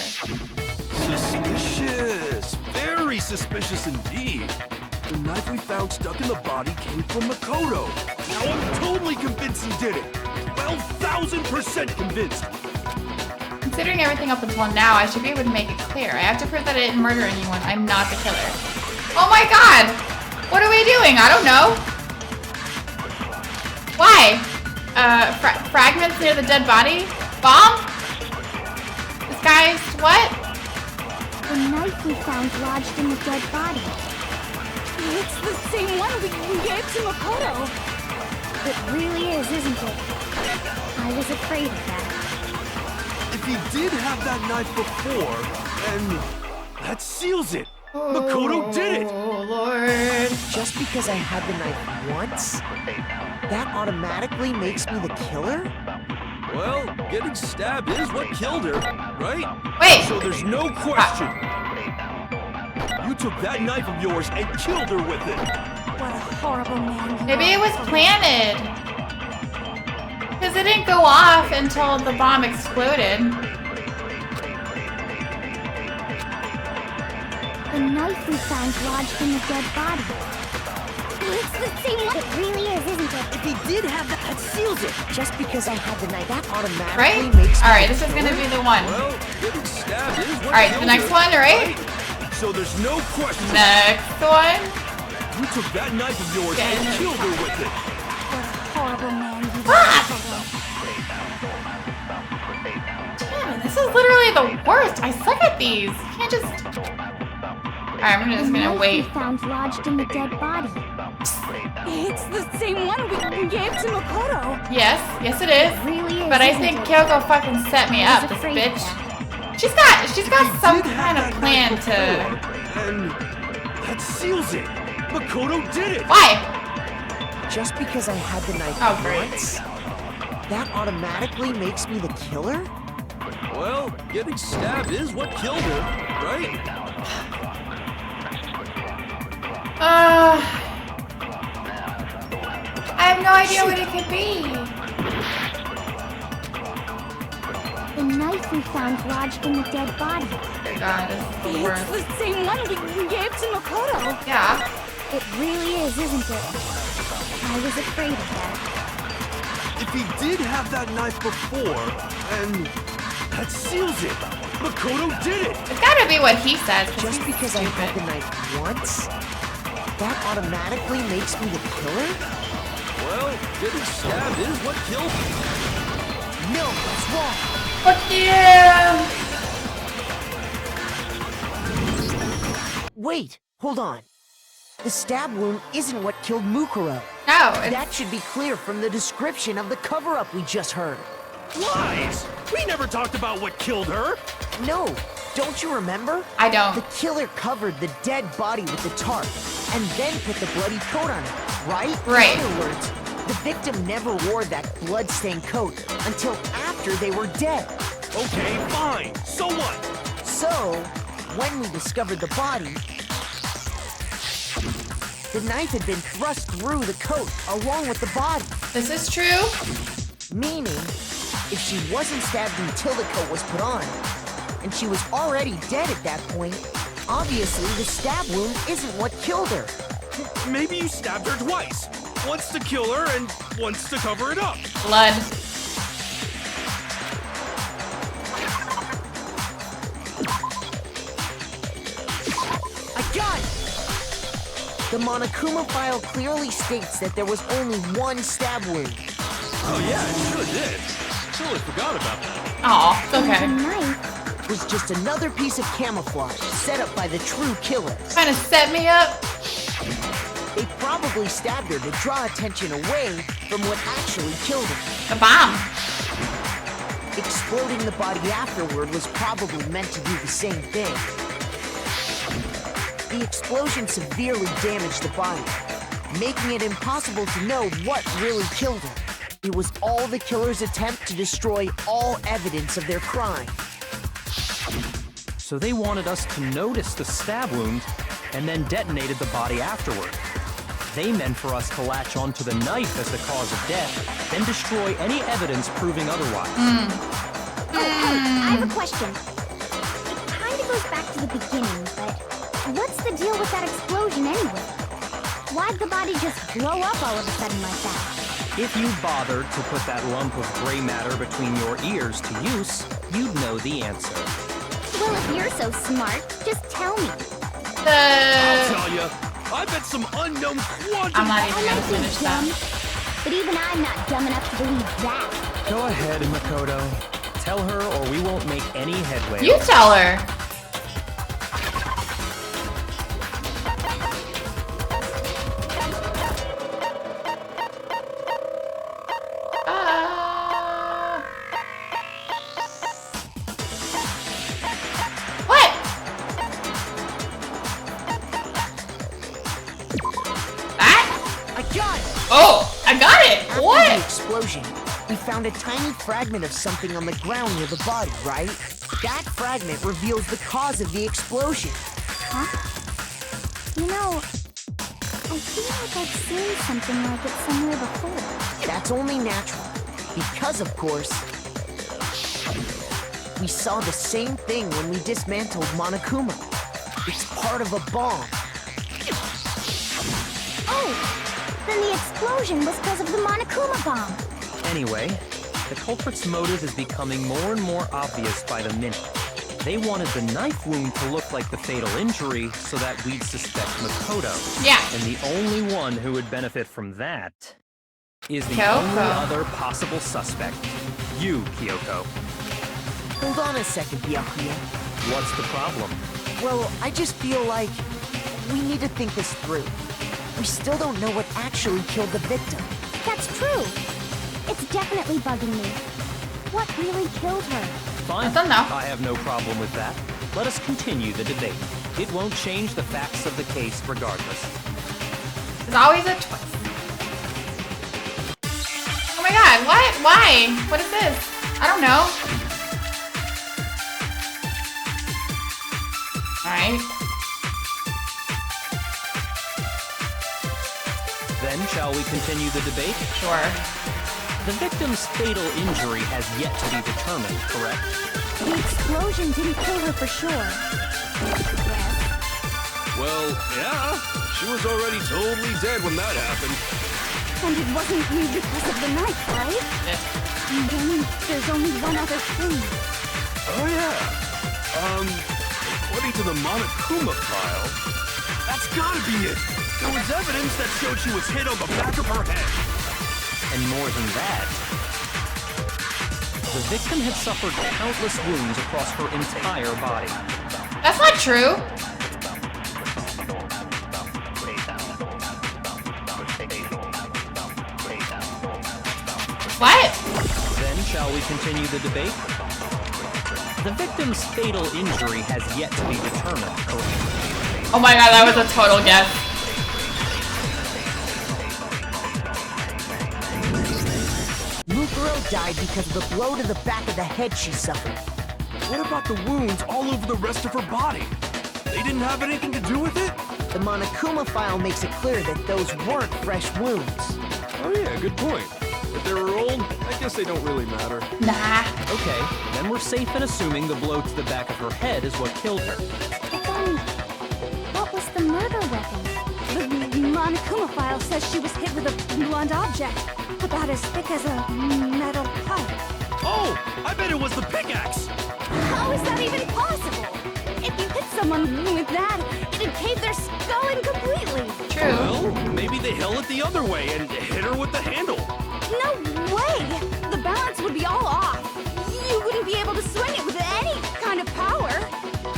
Suspicious. Very suspicious indeed. The knife we found stuck in the body came from Makoto. Now I'm totally convinced he did it. 12,000% convinced. Considering everything up until now, I should be able to make it clear. I have to prove that I didn't murder anyone. I'm not the killer. Oh my god! What are we doing? I don't know. Why? Fragments near the dead body? Bomb? This guy's what? The knife we found lodged in the dead body. It's the same one we gave to Makoto. It really is, isn't it? I was afraid of that. If he did have that knife before, then that seals it. Makoto did it. Oh, Lord. Just because I had the knife once, that automatically makes me the killer? Well, getting stabbed is what killed her, right? Wait. So there's no question. You took that knife of yours and killed her with it. What a horrible man you Maybe are. it was planted. Because it didn't go off until the bomb exploded. The knife we found lodged in the dead body. It's the same one. It really is, isn't it? If he did have that, that seals it. Just because I had the knife, that automatically Right? makes me Alright, the this is gonna killer? be the one. Well, getting stabbed is what Alright, killed the next her, one, right? So there's no question. Next one. You took that knife of yours Get and him. killed her with it. What a horrible man you Fuck! are. Damn it, this is literally the worst. I suck at these. You can't just... Alright, I'm just The gonna knife wait. we found lodged in the dead body. It's the same one we gave to Makoto. Yes, yes it is. It really is, But I isn't think it? Kyoko fucking set me I up, was this afraid of bitch. that. She's got If some he did kind have of that plan knife to... before, and that seals it. Makoto did it. Why? Just because I had the knife Oh, great. once, that automatically makes me the killer? Well, getting stabbed is what killed her, right? I have no idea what it could be. The knife we found lodged in the dead body. Oh god, this is the It's worst. the same one we gave to Makoto. Yeah. It really is, isn't it? I was afraid of that. If he did have that knife before, and that seals it. Makoto did it. It's gotta be what he says, because Just he's because I had the stupid. knife once, that automatically makes me the killer? Well, getting stabbed is what killed her. No, that's wrong. Fuck yeah! Wait, hold on. The stab wound isn't what killed Mukuro. No, it's... That should be clear from the description of the cover-up we just heard. Lies! We never talked about what killed her! No, don't you remember? I don't. The killer covered the dead body with the tarp, and then put the bloody coat on it, right? Right. In other words, the victim never wore that blood-stained coat until after they were dead. Okay, fine. So what? So, when we discovered the body, the knife had been thrust through the coat along with the body. This is true. Meaning, if she wasn't stabbed until the coat was put on, and she was already dead at that point, obviously the stab wound isn't what killed her. Maybe you stabbed her twice. Once to kill her and once to cover it up. Blood. I got it! The Monokuma file clearly states that there was only one stab wound. Oh yeah, it sure did. Totally forgot about that. Aw, it's okay. The knife. It was just another piece of camouflage set up by the true killers. Trying to set me up. They probably stabbed her to draw attention away from what actually killed her. The bomb. Exploding the body afterward was probably meant to do the same thing. The explosion severely damaged the body, making it impossible to know what really killed her. It was all the killer's attempt to destroy all evidence of their crime. So they wanted us to notice the stab wound and then detonated the body afterward. They meant for us to latch onto the knife as the cause of death, then destroy any evidence proving otherwise. Oh, hey, I have a question. It kind of goes back to the beginning, but what's the deal with that explosion anyway? Why'd the body just blow up all of a sudden like that? If you bothered to put that lump of gray matter between your ears to use, you'd know the answer. Well, if you're so smart, just tell me. I'll tell you. I bet some unknown quantum... I'm not even I gonna might be finish dumb, that. but even I'm not dumb enough to believe that. Go ahead, Makoto. Tell her or we won't make any headway. You tell her. What? That? I got it! Oh, I got it. After the What? explosion, we found a tiny fragment of something on the ground near the body, right? That fragment reveals the cause of the explosion. Huh? You know, I feel like I've seen something like it somewhere before. That's only natural. Because, of course, we saw the same thing when we dismantled Monokuma. It's part of a bomb. Oh, then the explosion was because of the Monokuma bomb. Anyway, the culprit's motive is becoming more and more obvious by the minute. They wanted the knife wound to look like the fatal injury so that we'd suspect Makoto. Yeah. And the only one who would benefit from that is the Kyoko. only other possible suspect. You, Kyoko. Hold on a second, Byakuya. What's the problem? Well, I just feel like we need to think this through. We still don't know what actually killed the victim. That's true. It's definitely bugging me. What really killed her? Fine. I don't know. I have no problem with that. Let us continue the debate. It won't change the facts of the case regardless. There's always a twist. Oh my god, what? Why? What is this? I don't know. Alright. Then, shall we continue the debate? Sure. The victim's fatal injury has yet to be determined, correct? The explosion didn't kill her for sure. Yes. Well, yeah. She was already totally dead when that happened. And it wasn't you because of the knife, right? And then there's only one other thing. Oh yeah. According to the Monokuma file, that's gotta be it. There was evidence that showed she was hit on the back of her head. And more than that, the victim had suffered countless wounds across her entire body. That's not true. What? Then shall we continue the debate? The victim's fatal injury has yet to be determined, correct? Oh my god, that was a total guess. Mukuro died because of the blow to the back of the head she suffered. What about the wounds all over the rest of her body? They didn't have anything to do with it? The Monokuma file makes it clear that those weren't fresh wounds. Oh yeah, good point. If they were old, I guess they don't really matter. Nah. Okay, then we're safe in assuming the blow to the back of her head is what killed her. But then, what was the murder weapon? The Monokuma file says she was hit with a blunt object, about as thick as a metal pipe. Oh, I bet it was the pickaxe! How is that even possible? If you hit someone with that, it'd cave their skull in completely. True. Well, maybe they held it the other way and hit her with the handle. No way! The balance would be all off. You wouldn't be able to swing it with any kind of power.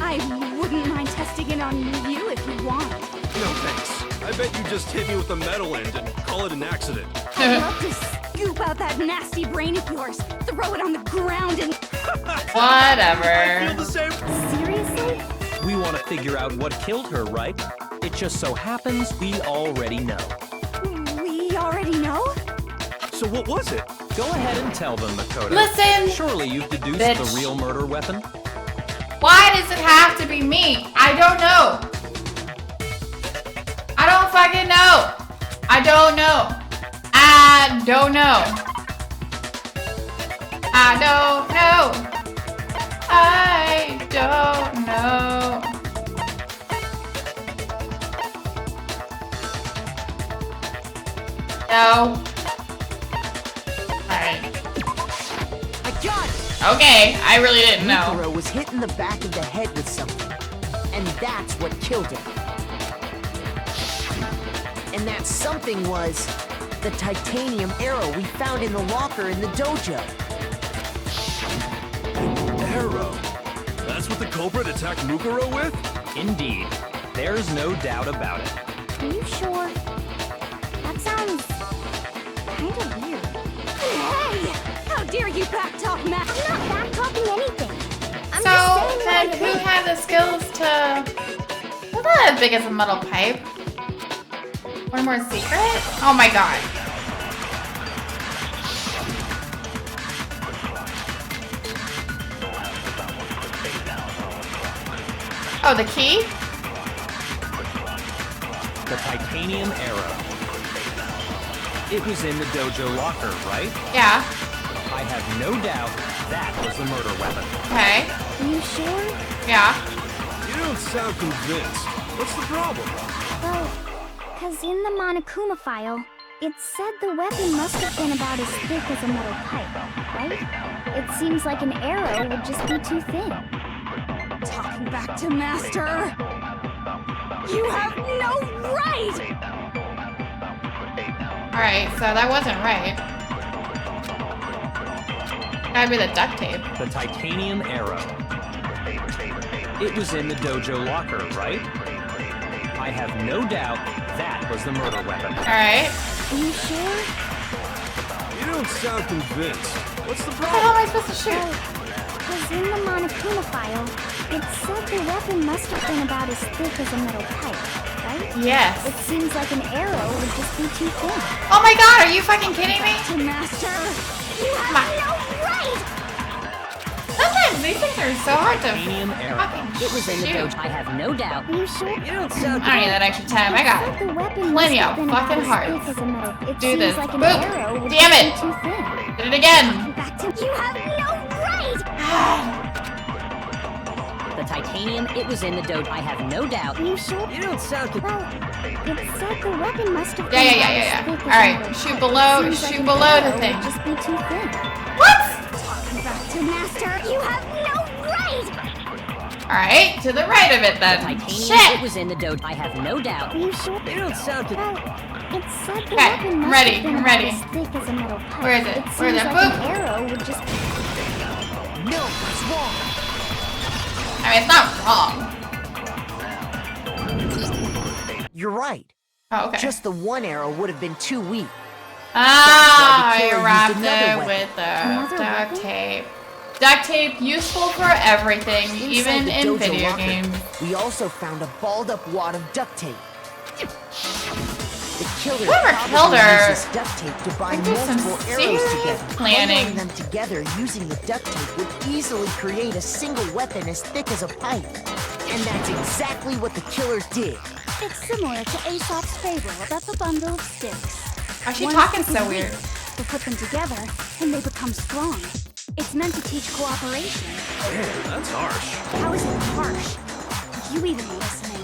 I wouldn't mind testing it on you if you want. No thanks. I bet you just hit me with the metal end and call it an accident. I'd love to scoop out that nasty brain of yours, throw it on the ground and... Whatever. I feel the same. Seriously? We want to figure out what killed her, right? It just so happens we already know. We already know? So what was it? Go ahead and tell them, Makoto. Listen, Surely you've deduced bitch. the real murder weapon? Why does it have to be me? I don't know. I don't fucking know. I don't know. I don't know. I don't know. I don't know. No. Alright. I got it! Okay, I really didn't know. Mukuro was hit in the back of the head with something, and that's what killed him. And that something was the titanium arrow we found in the locker in the dojo. Arrow. That's what the culprit attacked Mukuro with? Indeed. There's no doubt about it. Are you sure? That sounds kind of weird. Hey! How dare you backtalk, Matt? I'm not back-talking anything. I'm So, just saying then what I who think. had the skills to... That's not as big as a metal pipe. One more secret? Oh my god. Oh, the key? The titanium arrow. It was in the dojo locker, right? Yeah. I have no doubt that was the murder weapon. Okay. Are you sure? Yeah. You don't sound convinced. What's the problem? Well, because in the Monokuma file, it said the weapon must have been about as thick as a metal pipe, right? It seems like an arrow would just be too thin. Talking back to Master! You have no right! Alright, so that wasn't right. Gotta be the duct tape. The titanium arrow. It was in the dojo locker, right? I have no doubt that was the murder weapon. Alright. Are you sure? You don't sound convinced. What's the What the hell am problem? I supposed to shoot? Because in the Monokuma file, it said the weapon must have been about as thick as a metal pipe, right? Yes. It seems like an arrow would just be too thin. Oh my god, are you fucking kidding me? To Master! You Come have on. no right! Sometimes these things are so hard to Titanium arrow. fucking It was in the shoot. dojo, I have no doubt. Are you sure? You don't I sound don't need that extra time. I got It it. said the weapon Plenty must of have been about fucking as hearts. thick as a metal. It Do seems this. like an Boop. arrow would Damn just it. be too thin. Did it again. Back to you have no right! The titanium, it was in the dojo, I have no doubt. Are you sure? You don't sound Well, it said the weapon must have Yeah, been yeah, about yeah, as yeah. thick as a Alright, metal shoot pipe. below- It seems shoot like below an the arrow thing. would just be too thin. What? Back to Master! You have no right! Alright, to the right of it The then. titanium, it Shit! was in the dojo, I have no doubt. Are you sure? You don't sound Well, it said the Okay, weapon I'm must ready, have been I'm about ready. as thick as a metal pipe. Where is it? It Where is seems it? like Boop. an arrow would just be... No, what's wrong? I mean, it's not wrong. You're right. Oh, okay. Just the one arrow would have been too weak. Ah, killer I wrapped used another it weapon. with the Another duct weapon? tape. Duct tape useful for everything, Inside even the in dojo video locker, games. we also found a balled-up wad of duct tape. The killer Whoever probably killed her, used this duct tape to bind there's some multiple arrows serious together. planning. Bundling them together using the duct tape would easily create a single weapon as thick as a pipe. And that's exactly what the killer did. It's similar to Aesop's fable about the bundle of sticks. Why is she One talking stick so is weird? weak, but put them together, and they become strong. It's meant to teach cooperation. That's harsh. How is it harsh? You even listening.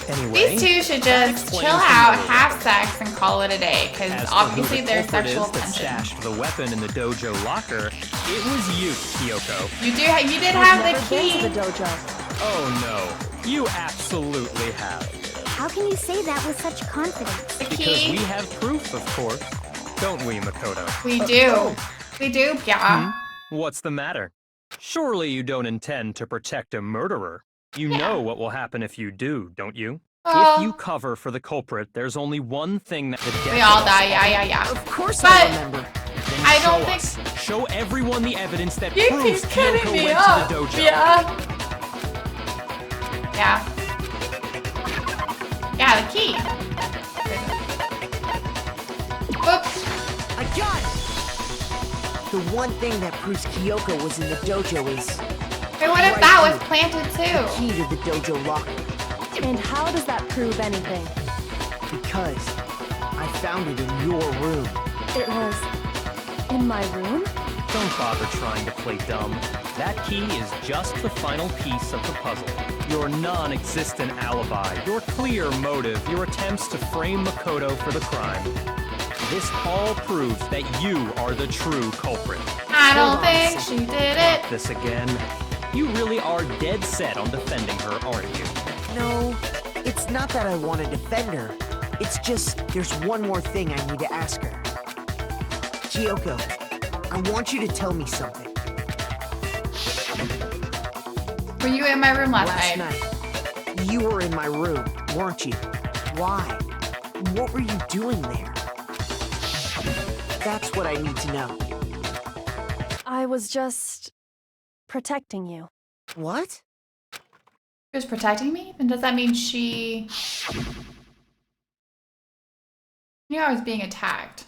Anyway, These two should that just explains chill the out, murder. have sex, and call it a day, because As for obviously who the there's culprit sexual is that tension. stashed the weapon in the dojo locker, it was you, Kyoko. You did I've have never the been key. to the dojo. Oh no, you absolutely have. How can you say that with such confidence? The Because key. we have proof, of course. Don't we, Makoto? We do. We do, yeah. What's the matter? Surely you don't intend to protect a murderer. You know what will happen if you do, don't you? Oh. If you cover for the culprit, there's only one thing that the death We all of us die, yeah. Of course But- I remember. Then I show don't us. Show everyone the evidence that You proves keep cutting Kyoko me went up. to the dojo. Yeah. Yeah. Yeah, the key. Oops. I got it! The one thing that proves Kyoko was in the dojo is Wait, what if that was planted the too? key to the dojo locker. And how does that prove anything? Because I found it in your room. It was in my room? Don't bother trying to play dumb. That key is just the final piece of the puzzle. Your non-existent alibi, your clear motive, your attempts to frame Makoto for the crime. This all proves that you are the true culprit. I don't Hold on a think she did it. This again. You really are dead set on defending her, aren't you? No, it's not that I want to defend her. It's just there's one more thing I need to ask her. Kyoko, I want you to tell me something. Were you in my room last night? night, you were in my room, weren't you? Why? What were you doing there? That's what I need to know. I was just protecting you. What? She was protecting me? Then does that mean she knew I was being attacked?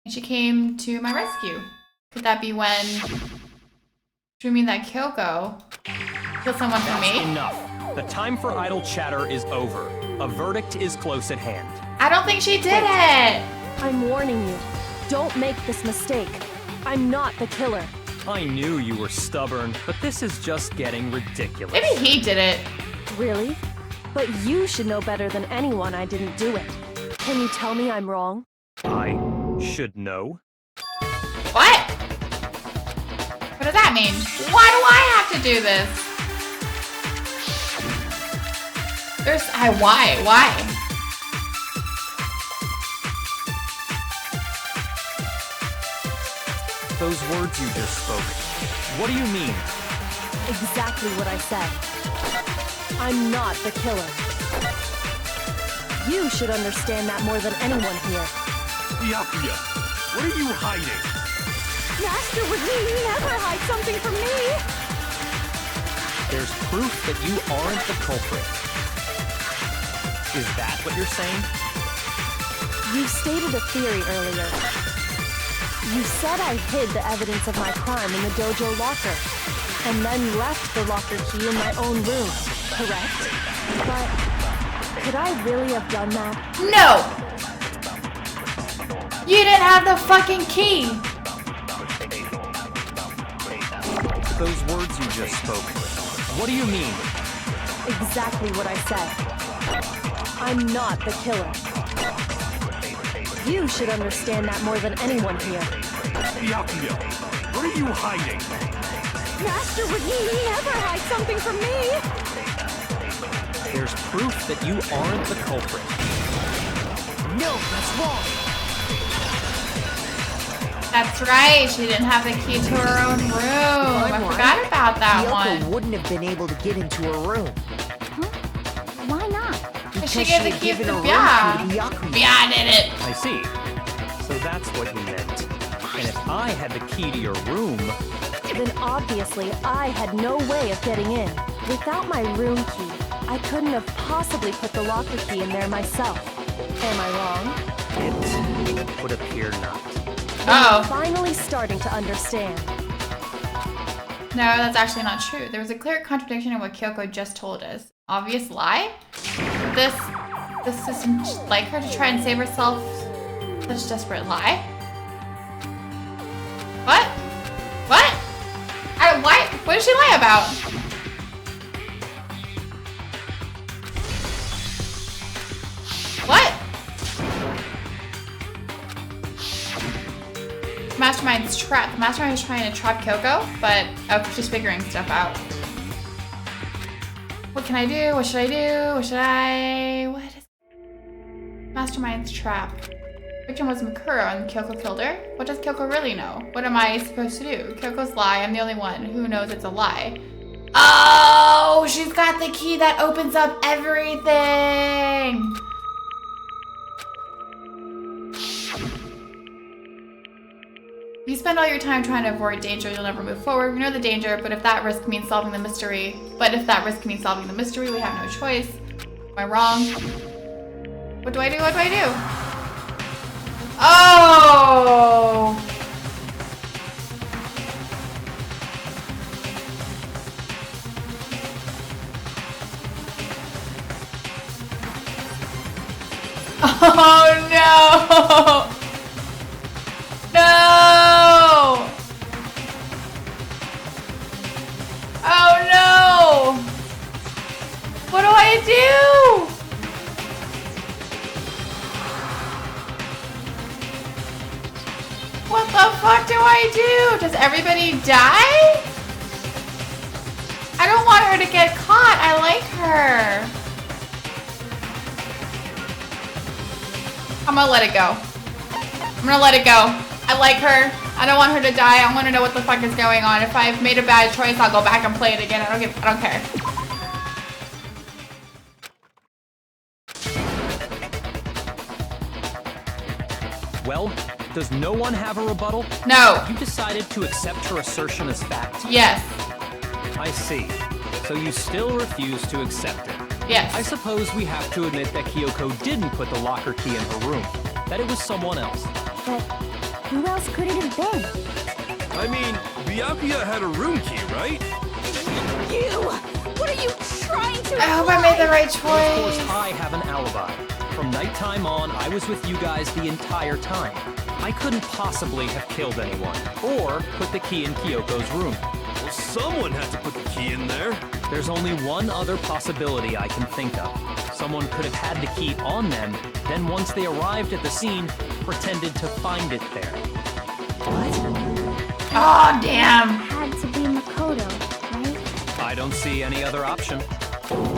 And she came to my rescue. Could that be when... Do you mean that Kyoko killed someone for me? Enough. The time for idle chatter is over. A verdict is close at hand. I don't think she did it! I'm warning you. Don't make this mistake. I'm not the killer. I knew you were stubborn, but this is just getting ridiculous. Maybe he did it. Really? But you should know better than anyone I didn't do it. Can you tell me I'm wrong? I should know. What? What does that mean? Why do I have to do this? Why? Those words you just spoke. What do you mean? Exactly what I said. I'm not the killer. You should understand that more than anyone here. Byakuya, what are you hiding? Master would never hide something from me! There's proof that you aren't the culprit. Is that what you're saying? You stated a theory earlier. You said I hid the evidence of my crime in the dojo locker, and then left the locker key in my own room, correct? But could I really have done that? No! You didn't have the fucking key! Those words you just spoke. What do you mean? Exactly what I said. I'm not the killer. You should understand that more than anyone here. Byakuya, what are you hiding? Master would never hide something from me! There's proof that you aren't the culprit. No, that's wrong. That's right, she didn't have the key to her own room. I forgot about that Kyoko one. wouldn't have been able to get into her room. Why not? She gave the keys to Bia. Bia did it. I see. So that's what you meant. And if I had the key to your room... Then obviously I had no way of getting in. Without my room key, I couldn't have possibly put the locker key in there myself. Am I wrong? It would appear not. Oh. Finally starting to understand. No, that's actually not true. There was a clear contradiction in what Kyoko just told us. Obvious lie? This system like her to try and save herself? Such a desperate lie? What? What? What did she lie about? What? Mastermind's trap. The mastermind is trying to trap Kyoko, but oh, she's figuring stuff out. What can I do? What should I do? What should I? What is Mastermind's trap? Victim was Makuro and Kyoko killed her. What does Kyoko really know? What am I supposed to do? Kyoko's lie. I'm the only one who knows it's a lie. Oh, she's got the key that opens up everything. You spend all your time trying to avoid danger, you'll never move forward. We know the danger, but if that risk means solving the mystery, we have no choice. Am I wrong? What do I do? What do I do? Oh! Oh no! No! Oh no! What do I do? What the fuck do I do? Does everybody die? I don't want her to get caught. I like her. I'm gonna let it go. I'm gonna let it go. I like her. I don't want her to die. I want to know what the fuck is going on. If I've made a bad choice, I'll go back and play it again. I don't care. Well, does no one have a rebuttal? No. You decided to accept her assertion as fact? Yes. I see. So you still refuse to accept it? Yes. I suppose we have to admit that Kyoko didn't put the locker key in her room. That it was someone else. But who else could it have been? I mean, Byakuya had a room key, right? You! What are you trying to I hope I made the right Of course, choice. I have an alibi. From nighttime on, I was with you guys the entire time. I couldn't possibly have killed anyone, or put the key in Kyoko's room. Well, someone had to put the key in there. There's only one other possibility I can think of. Someone could have had the key on them, then once they arrived at the scene, pretended to find it there. Oh, damn. Had to be Makoto, right? I don't see any other option.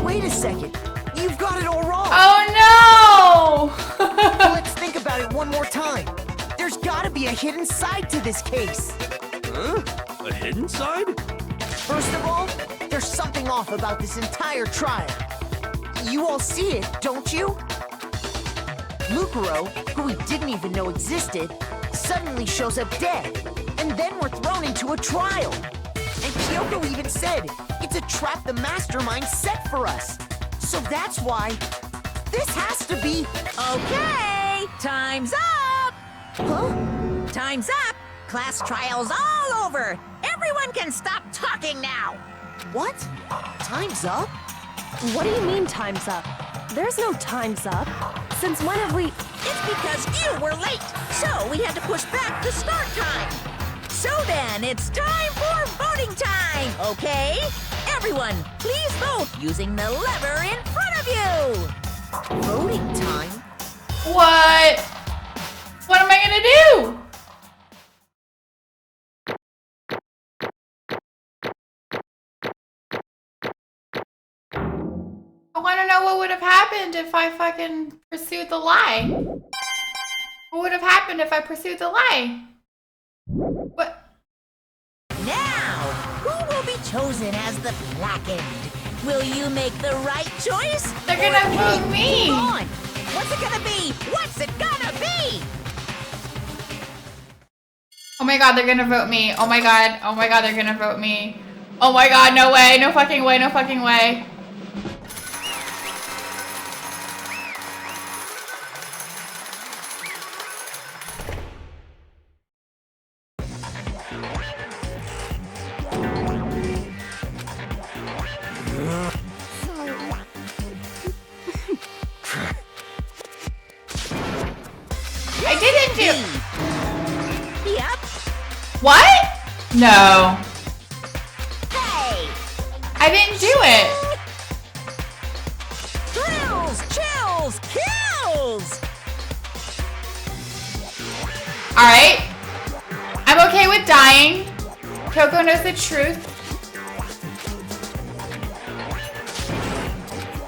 Wait a second. You've got it all wrong. Oh, no. Let's think about it one more time. There's gotta be a hidden side to this case. Huh? A hidden side? First of all, there's something off about this entire trial. You all see it, don't you? Mukuro, who we didn't even know existed, suddenly shows up dead. And then we're thrown into a trial. And Kyoko even said, it's a trap the mastermind set for us. So that's why this has to be... Okay, time's up! Huh? Time's up! Class trial's all over! Everyone can stop talking now! What? Time's up? What do you mean time's up? There's no time's up. Since when have we... It's because you were late, so we had to push back the start time. So then, it's time for voting time, okay? Everyone, please vote using the lever in front of you! Voting time? What? What am I gonna do? I wanna know what would have happened if I fucking pursued the lie. What would have happened if I pursued the lie? What? Now, who will be chosen as the Blackened. Will you make the right choice? They're gonna vote me! Move on. What's it gonna be? What's it gonna be? Oh my god, they're gonna vote me. Oh my god, they're gonna vote me. Oh my god, no way, no fucking way, no fucking way. I didn't do. Yep. What? No. Hey. I didn't do it. Thrills, chills, kills. Alright. I'm okay with dying. Coco knows the truth.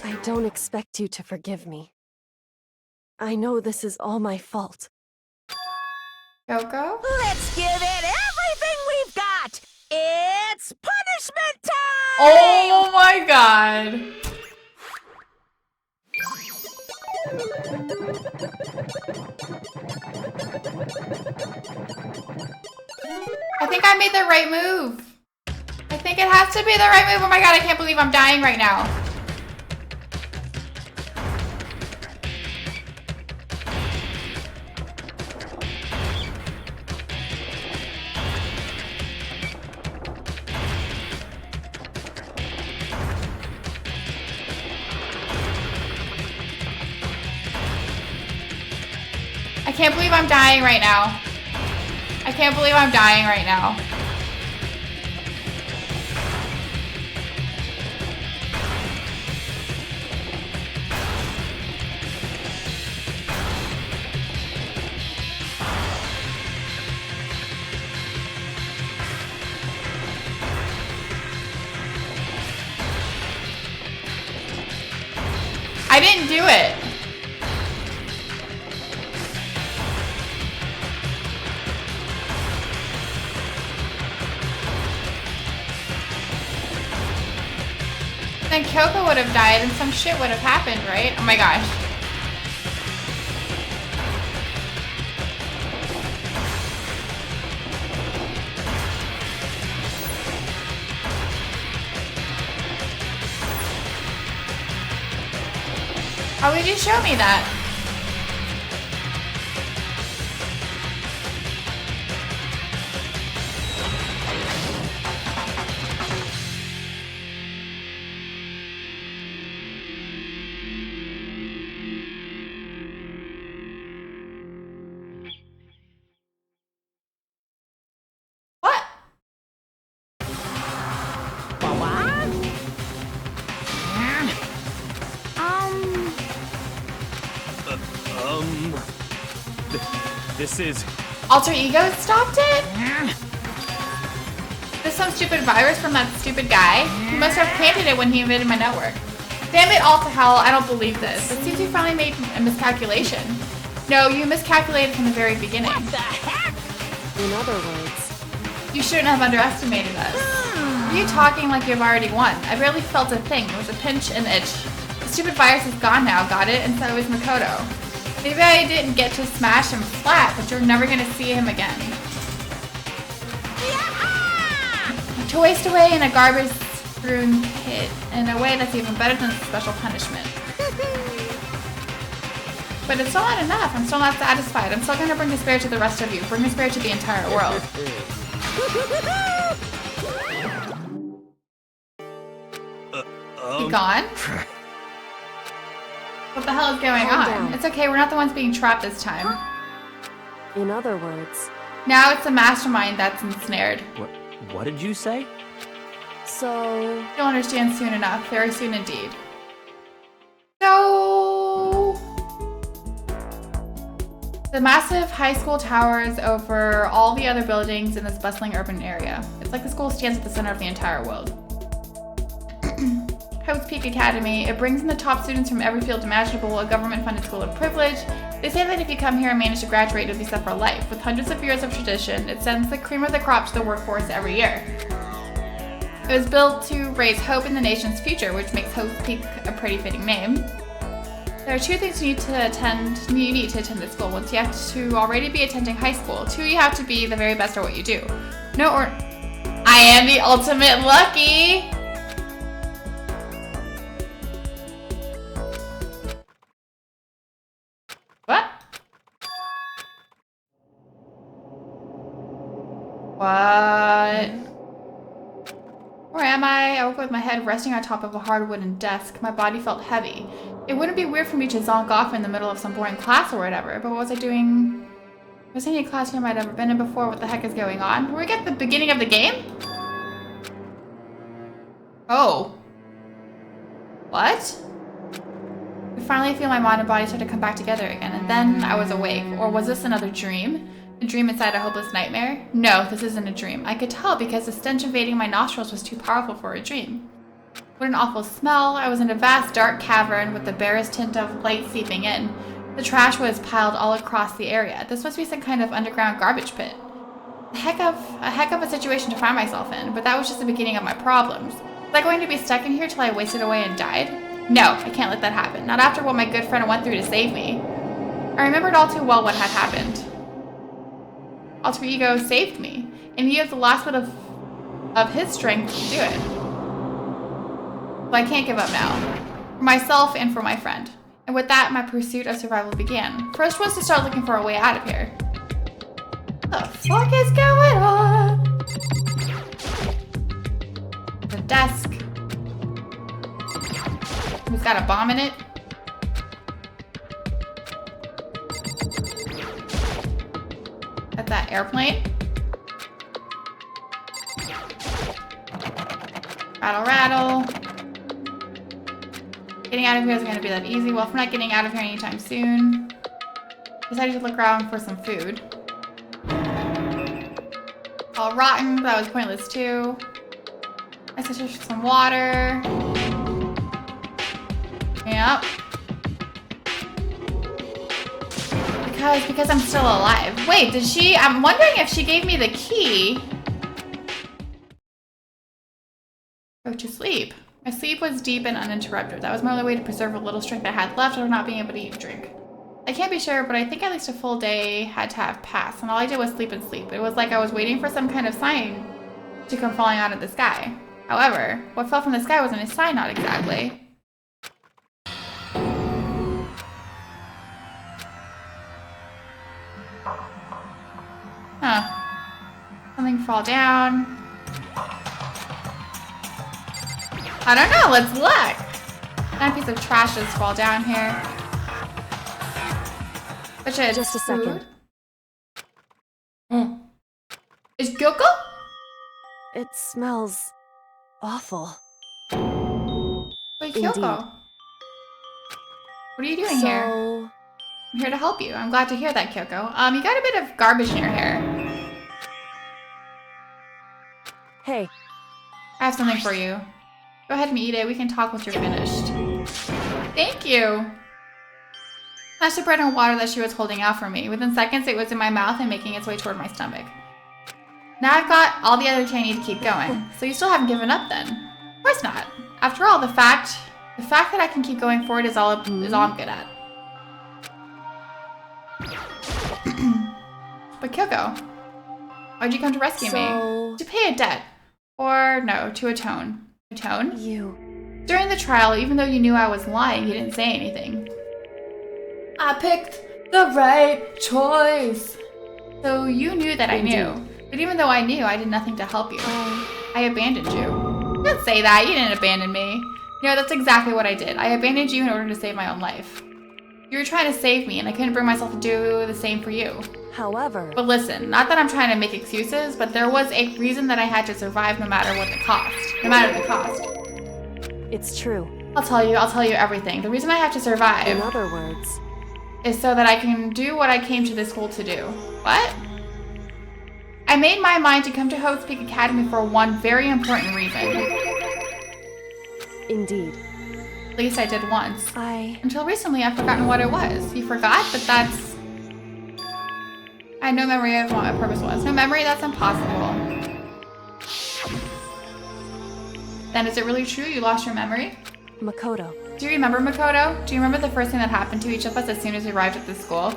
I don't expect you to forgive me. I know this is all my fault. Coco? Let's give it everything we've got. It's punishment time. Oh my god. I think I made the right move. I think it has to be the right move. Oh my god, I can't believe I'm dying right now. I can't believe I'm dying right now. I can't believe I'm dying right now. I didn't do it. Then Coco would have died and some shit would have happened, right? Oh my gosh. How would you show me that? What? This is... Alter Ego stopped it? There's some stupid virus from that stupid guy. He must have planted it when he invaded my network. Damn it all to hell, I don't believe this. It seems you finally made a miscalculation. No, you miscalculated from the very beginning. What the heck? In other words, You shouldn't have underestimated us. Are you talking like you've already won? I barely felt a thing. It was a pinch and itch. The stupid virus is gone now, got it? And so is Makoto. Maybe I didn't get to smash him flat, but you're never gonna see him again. To waste away in a garbage-strewn pit in a way that's even better than special punishment. But it's still not enough. I'm still not satisfied. I'm still gonna bring despair to the rest of you. Bring despair to the entire world. You gone? What the hell is going Calm on? down. It's okay, we're not the ones being trapped this time. in other words, Now it's the mastermind that's ensnared. What did you say? so You'll understand soon enough. Very soon indeed. So... The massive high school towers over all the other buildings in this bustling urban area. It's like the school stands at the center of the entire world. Havoc Peak Academy. It brings in the top students from every field imaginable, a government-funded school of privilege. They say that if you come here and manage to graduate, you'll be set for life. With hundreds of years of tradition, it sends the cream of the crop to the workforce every year. It was built to raise hope in the nation's future, which makes Hope's Peak a pretty fitting name. There are 2 things you need to attend this school. Once you have to already be attending high school. 2, you have to be the very best at what you do. No, or I am the ultimate lucky. What? What? Where am I? I woke up with my head resting on top of a hard wooden desk. My body felt heavy. It wouldn't be weird for me to zonk off in the middle of some boring class or whatever, but what was I doing? Was there any classroom I'd ever been in before? What the heck is going on? Were we at the beginning of the game? Oh. What? I finally feel my mind and body start to come back together again, and then I was awake. Or was this another dream? A dream inside a hopeless nightmare? No, this isn't a dream. I could tell because the stench invading my nostrils was too powerful for a dream. What an awful smell. I was in a vast dark cavern with the barest hint of light seeping in. The trash was piled all across the area. This must be some kind of underground garbage pit. A heck of a situation to find myself in, but that was just the beginning of my problems. Was I going to be stuck in here till I wasted away and died? No, I can't let that happen. Not after what my good friend went through to save me. I remembered all too well what had happened. Alter Ego saved me, and he used the last bit of his strength to do it. But I can't give up now. For myself and for my friend. And with that, my pursuit of survival began. First was to start looking for a way out of here. What the fuck is going on? The desk. It's got a bomb in it. At that airplane. Rattle, rattle. Getting out of here isn't going to be that easy. Well, if we're not getting out of here anytime soon, decided to look around for some food. All rotten, but that was pointless too. I searched for some water. Yep. Because I'm still alive. Wait, did she? I'm wondering if she gave me the key. Go to sleep. My sleep was deep and uninterrupted. That was my only way to preserve a little strength I had left or not being able to eat and drink. I can't be sure, but I think at least a full day had to have passed, and all I did was sleep and sleep. It was like I was waiting for some kind of sign to come falling out of the sky. However, what fell from the sky wasn't a sign, not exactly. Huh. Something fall down. I don't know, let's look. That piece of trash just fall down here. Just a second. Is Kyoko? It smells awful. Wait, Kyoko. What are you doing here? I'm here to help you. I'm glad to hear that, Kyoko. You got a bit of garbage in your hair. Hey. I have something for you. Go ahead and eat it. We can talk once you're finished. Thank you. That's the bread and water that she was holding out for me. Within seconds, it was in my mouth and making its way toward my stomach. Now I've got all the other tea I need to keep going. So you still haven't given up then? Of course not. After all, the fact that I can keep going forward is all I'm good at. But Kyoko, why'd you come to rescue me? To pay a debt. Or no, to atone. Atone? During the trial, even though you knew I was lying, you didn't say anything. I picked the right choice. So you knew that I knew. But even though I knew, I did nothing to help you. I abandoned you. Don't say that. You didn't abandon me. No, that's exactly what I did. I abandoned you in order to save my own life. You were trying to save me, and I couldn't bring myself to do the same for you. However... But listen, not that I'm trying to make excuses, but there was a reason that I had to survive no matter what the cost. No matter the cost. It's true. I'll tell you everything. The reason I have to survive... In other words... is so that I can do what I came to this school to do. What? I made my mind to come to Havoc Peak Academy for one very important reason. Indeed. At least I did once. Until recently, I've forgotten what it was. You forgot? But that's... I had no memory of what my purpose was. No memory? That's impossible. then is it really true you lost your memory? Makoto. Do you remember Makoto? Do you remember the first thing that happened to each of us as soon as we arrived at the school?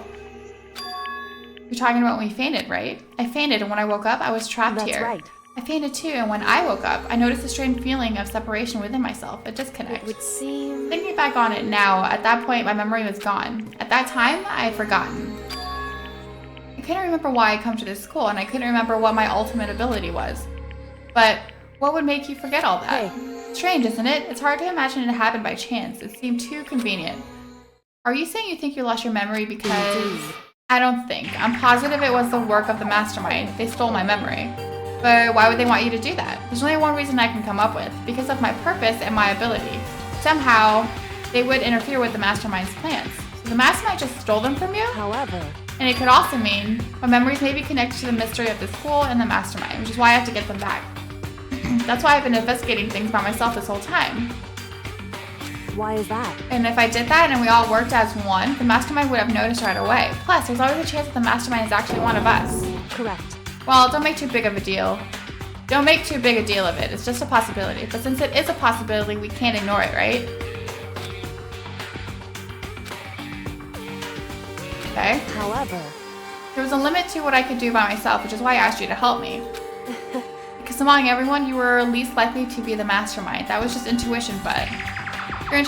You're talking about when we fainted, right? I fainted, and when I woke up, I was trapped here. That's right. I fainted too, and when I woke up, I noticed a strange feeling of separation within myself, a disconnect. It would seem... Thinking back on it now, at that point, my memory was gone. At that time, I had forgotten. I couldn't remember why I'd come to this school, and I couldn't remember what my ultimate ability was. But what would make you forget all that? Hey. Strange, isn't it? It's hard to imagine it happened by chance. It seemed too convenient. Are you saying you think you lost your memory because... I don't think. I'm positive it was the work of the mastermind. They stole my memory. But why would they want you to do that? There's only one reason I can come up with. Because of my purpose and my ability. Somehow, they would interfere with the mastermind's plans. So the mastermind just stole them from you? However... And it could also mean my memories may be connected to the mystery of the school and the mastermind, which is why I have to get them back. That's why I've been investigating things by myself this whole time. Why is that? And if I did that and we all worked as one, the mastermind would have noticed right away. Plus, there's always a chance that the mastermind is actually one of us. Correct. Well, don't make too big of a deal. Don't make too big a deal of it. It's just a possibility. But since it is a possibility, we can't ignore it, right? Okay. However... There was a limit to what I could do by myself, which is why I asked you to help me. Because among everyone, you were least likely to be the mastermind. That was just intuition, but... Your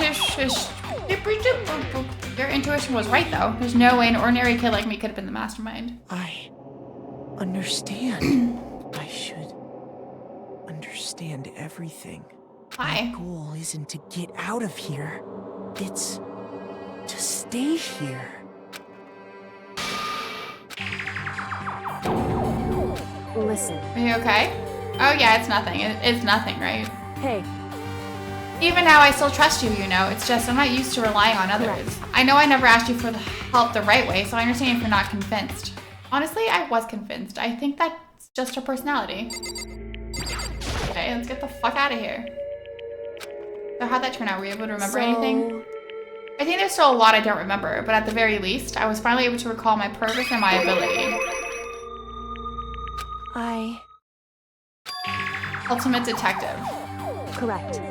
intuition was right, though. There's no way an ordinary kid like me could have been the mastermind. I understand. I should understand everything. Why? My goal isn't to get out of here. It's to stay here. Listen. Are you okay? Oh yeah, it's nothing. It's nothing, right? Hey. Even now, I still trust you, you know. It's just I'm not used to relying on others. Correct. I know I never asked you for the help the right way, so I understand if you're not convinced. Honestly, I was convinced. I think that's just her personality. Okay, let's get the fuck out of here. So how'd that turn out? Were you able to remember anything? I think there's still a lot I don't remember, but at the very least, I was finally able to recall my purpose and my ability. Ultimate detective. Correct.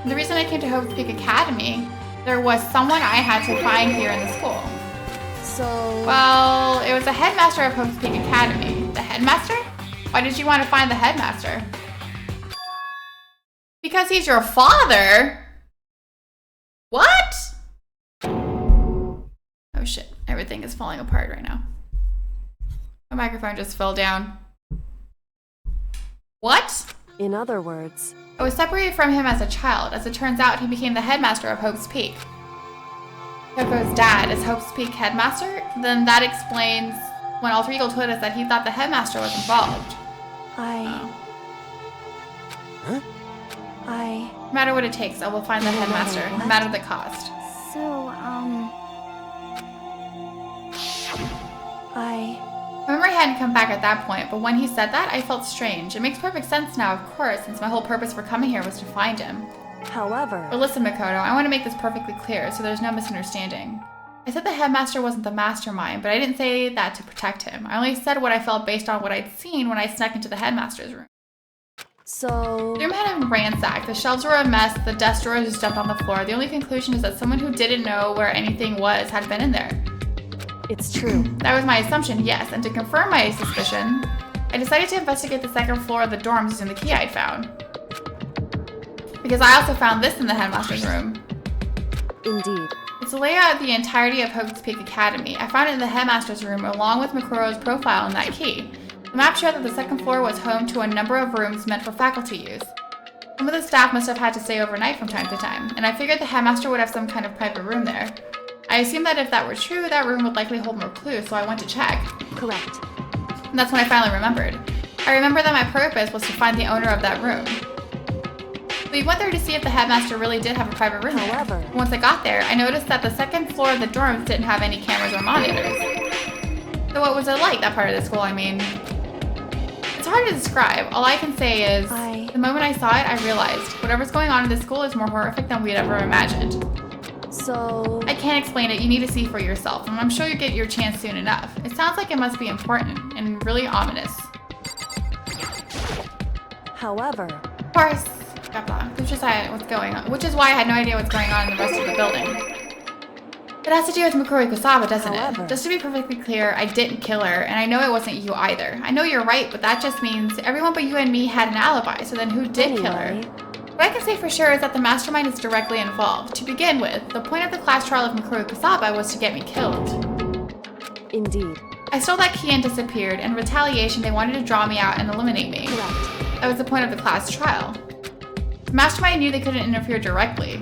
The reason I came to Havoc Academy, there was someone I had to find here in the school. So... Well, it was the headmaster of Havoc Academy. The headmaster? Why did you want to find the headmaster? Because he's your father? What? Oh shit, everything is falling apart right now. My microphone just fell down. What? In other words... I was separated from him as a child. As it turns out, he became the headmaster of Hope's Peak. Coco's dad is Hope's Peak headmaster? Then that explains when Alter Ego told us that he thought the headmaster was involved. Huh? No matter what it takes, I will find the headmaster, no matter the cost. So, My memory hadn't come back at that point, but when he said that, I felt strange. It makes perfect sense now, of course, since my whole purpose for coming here was to find him. However... But listen, Makoto, I want to make this perfectly clear so there's no misunderstanding. I said the headmaster wasn't the mastermind, but I didn't say that to protect him. I only said what I felt based on what I'd seen when I snuck into the headmaster's room. So... The room had been ransacked. The shelves were a mess, the desk drawers just dumped on the floor. The only conclusion is that someone who didn't know where anything was had been in there. It's true. That was my assumption, yes, and to confirm my suspicion, I decided to investigate the second floor of the dorms using the key I'd found. Because I also found this in the headmaster's room. Indeed. It's a layout of the entirety of Havoc Peak Academy. I found it in the headmaster's room along with Makuro's profile and that key. The map showed that the second floor was home to a number of rooms meant for faculty use. Some of the staff must have had to stay overnight from time to time, and I figured the headmaster would have some kind of private room there. I assumed that if that were true, that room would likely hold more clues, so I went to check. Correct. And that's when I finally remembered. I remember that my purpose was to find the owner of that room. We went there to see if the headmaster really did have a private room there. However... Once I got there, I noticed that the second floor of the dorms didn't have any cameras or monitors. So what was it like, that part of the school, I mean? It's hard to describe. All I can say is, the moment I saw it, I realized whatever's going on in this school is more horrific than we'd ever imagined. So... I can't explain it. You need to see for yourself, and I'm sure you'll get your chance soon enough. It sounds like it must be important and really ominous. However... Of course, Blah, blah. Which is why I had no idea what's going on in the rest of the building. It has to do with Mikuru Kusaba, doesn't it? Just to be perfectly clear, I didn't kill her, and I know it wasn't you either. I know you're right, but that just means everyone but you and me had an alibi, so then who did kill her? What I can say for sure is that the mastermind is directly involved. To begin with, the point of the class trial of Mikuru Kusaba was to get me killed. Indeed. I stole that key and disappeared. In retaliation, they wanted to draw me out and eliminate me. Correct. That was the point of the class trial. The mastermind knew they couldn't interfere directly.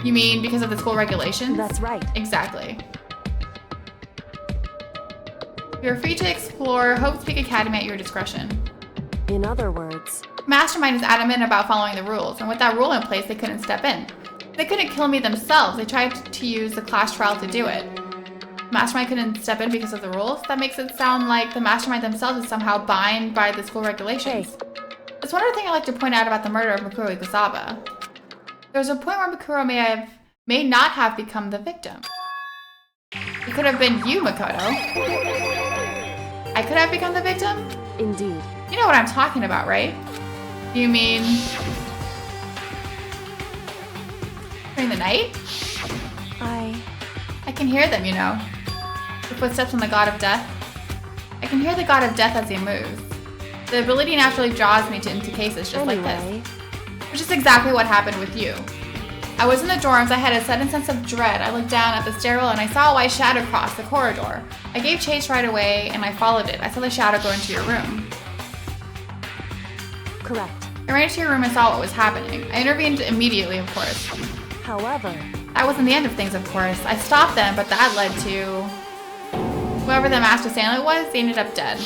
You mean because of the school regulations? That's right. Exactly. You're free to explore Hope's Peak Academy at your discretion. In other words, Mastermind is adamant about following the rules, and with that rule in place, they couldn't step in. They couldn't kill me themselves. They tried to use the class trial to do it. Mastermind couldn't step in because of the rules? That makes it sound like the Mastermind themselves is somehow bound by the school regulations. Hey. There's one other thing I'd like to point out about the murder of Mikuru Kusaba. There's a point where Mikuru may not have become the victim. It could have been you, Makoto. I could have become the victim? indeed. You know what I'm talking about, right? You mean... during the night? I can hear them, you know. The footsteps on the God of Death. I can hear the God of Death as he moves. The ability naturally draws me into cases just like this. Which is exactly what happened with you. I was in the dorms, I had a sudden sense of dread. I looked down at the stairwell and I saw a white shadow cross the corridor. I gave chase right away and I followed it. I saw the shadow go into your room. Correct. I ran into your room and saw what was happening. I intervened immediately, of course. However, that wasn't the end of things, of course. I stopped them, but that led to... whoever the master assailant was, they ended up dead.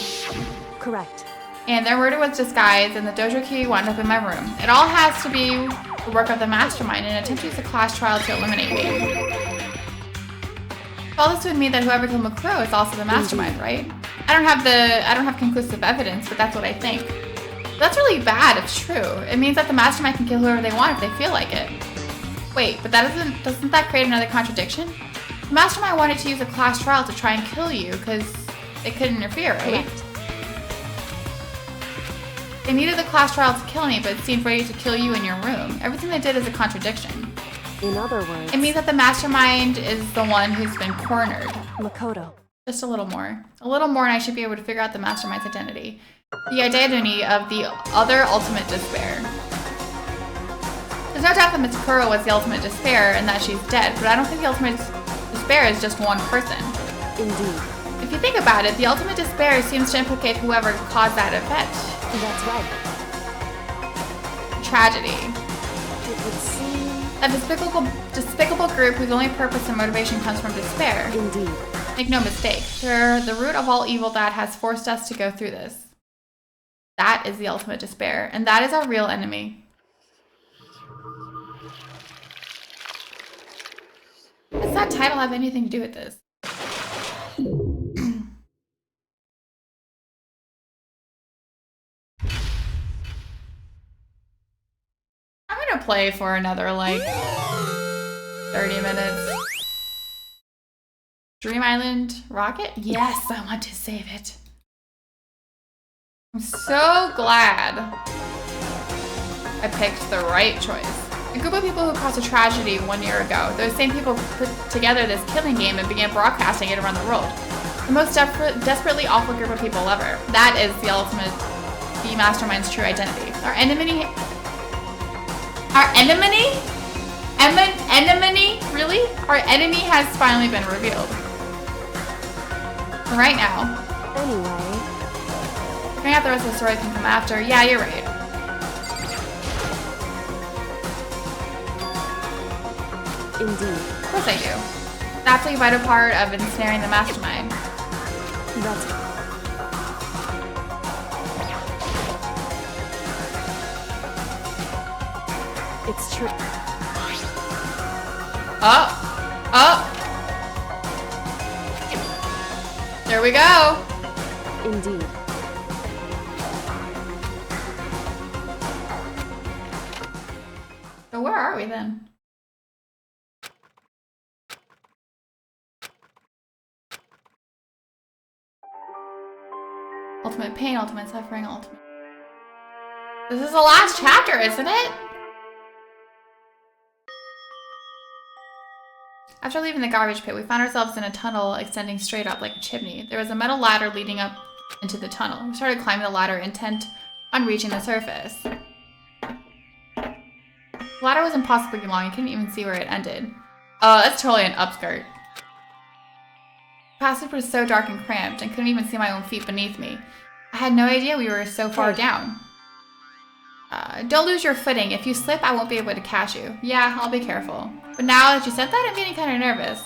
Correct. And their murder was disguised, and the dojo key wound up in my room. It all has to be the work of the mastermind in an attempt to use a class trial to eliminate me. All this would mean that whoever killed Mikuru is also the mastermind, right? I don't have conclusive evidence, but that's what I think. That's really bad if true. It means that the mastermind can kill whoever they want if they feel like it. Wait, but doesn't that create another contradiction? The mastermind wanted to use a class trial to try and kill you because they couldn't interfere, right? Correct. They needed the class trial to kill me, but it seemed ready to kill you in your room. Everything they did is a contradiction. In other words, it means that the mastermind is the one who's been cornered. Makoto. Just a little more. A little more and I should be able to figure out the mastermind's identity. The identity of the other ultimate despair. There's no doubt that Mikuru was the ultimate despair and that she's dead, but I don't think the ultimate despair is just one person. Indeed. If you think about it, the ultimate despair seems to implicate whoever caused that event. That's right. Tragedy. It would seem... a despicable group whose only purpose and motivation comes from despair. Indeed. Make no mistake, they're the root of all evil that has forced us to go through this. That is the ultimate despair, and that is our real enemy. Does that title have anything to do with this? I'm gonna play for another, like, 30 minutes. Dream Island Rocket? Yes, I want to save it. I'm so glad I picked the right choice. A group of people who caused a tragedy 1 year ago. Those same people put together this killing game and began broadcasting it around the world. The most desperately awful group of people ever. That is the ultimate, the mastermind's true identity. Our enemy? Really? Our enemy has finally been revealed. For right now. Anyway. Figuring out the rest of the story can come after. Yeah, you're right. Indeed. Of course I do. That's a vital part of ensnaring the mastermind. That's it. It's true. There we go. Indeed. So where are we then? Ultimate pain, ultimate suffering, ultimate... This is the last chapter, isn't it? After leaving the garbage pit, we found ourselves in a tunnel extending straight up like a chimney. There was a metal ladder leading up into the tunnel. We started climbing the ladder, intent on reaching the surface. The ladder was impossibly long. You couldn't even see where it ended. That's totally an upskirt. The passage was so dark and cramped, and couldn't even see my own feet beneath me. I had no idea we were so far down. Don't lose your footing. If you slip, I won't be able to catch you. Yeah, I'll be careful. But now that you said that, I'm getting kind of nervous.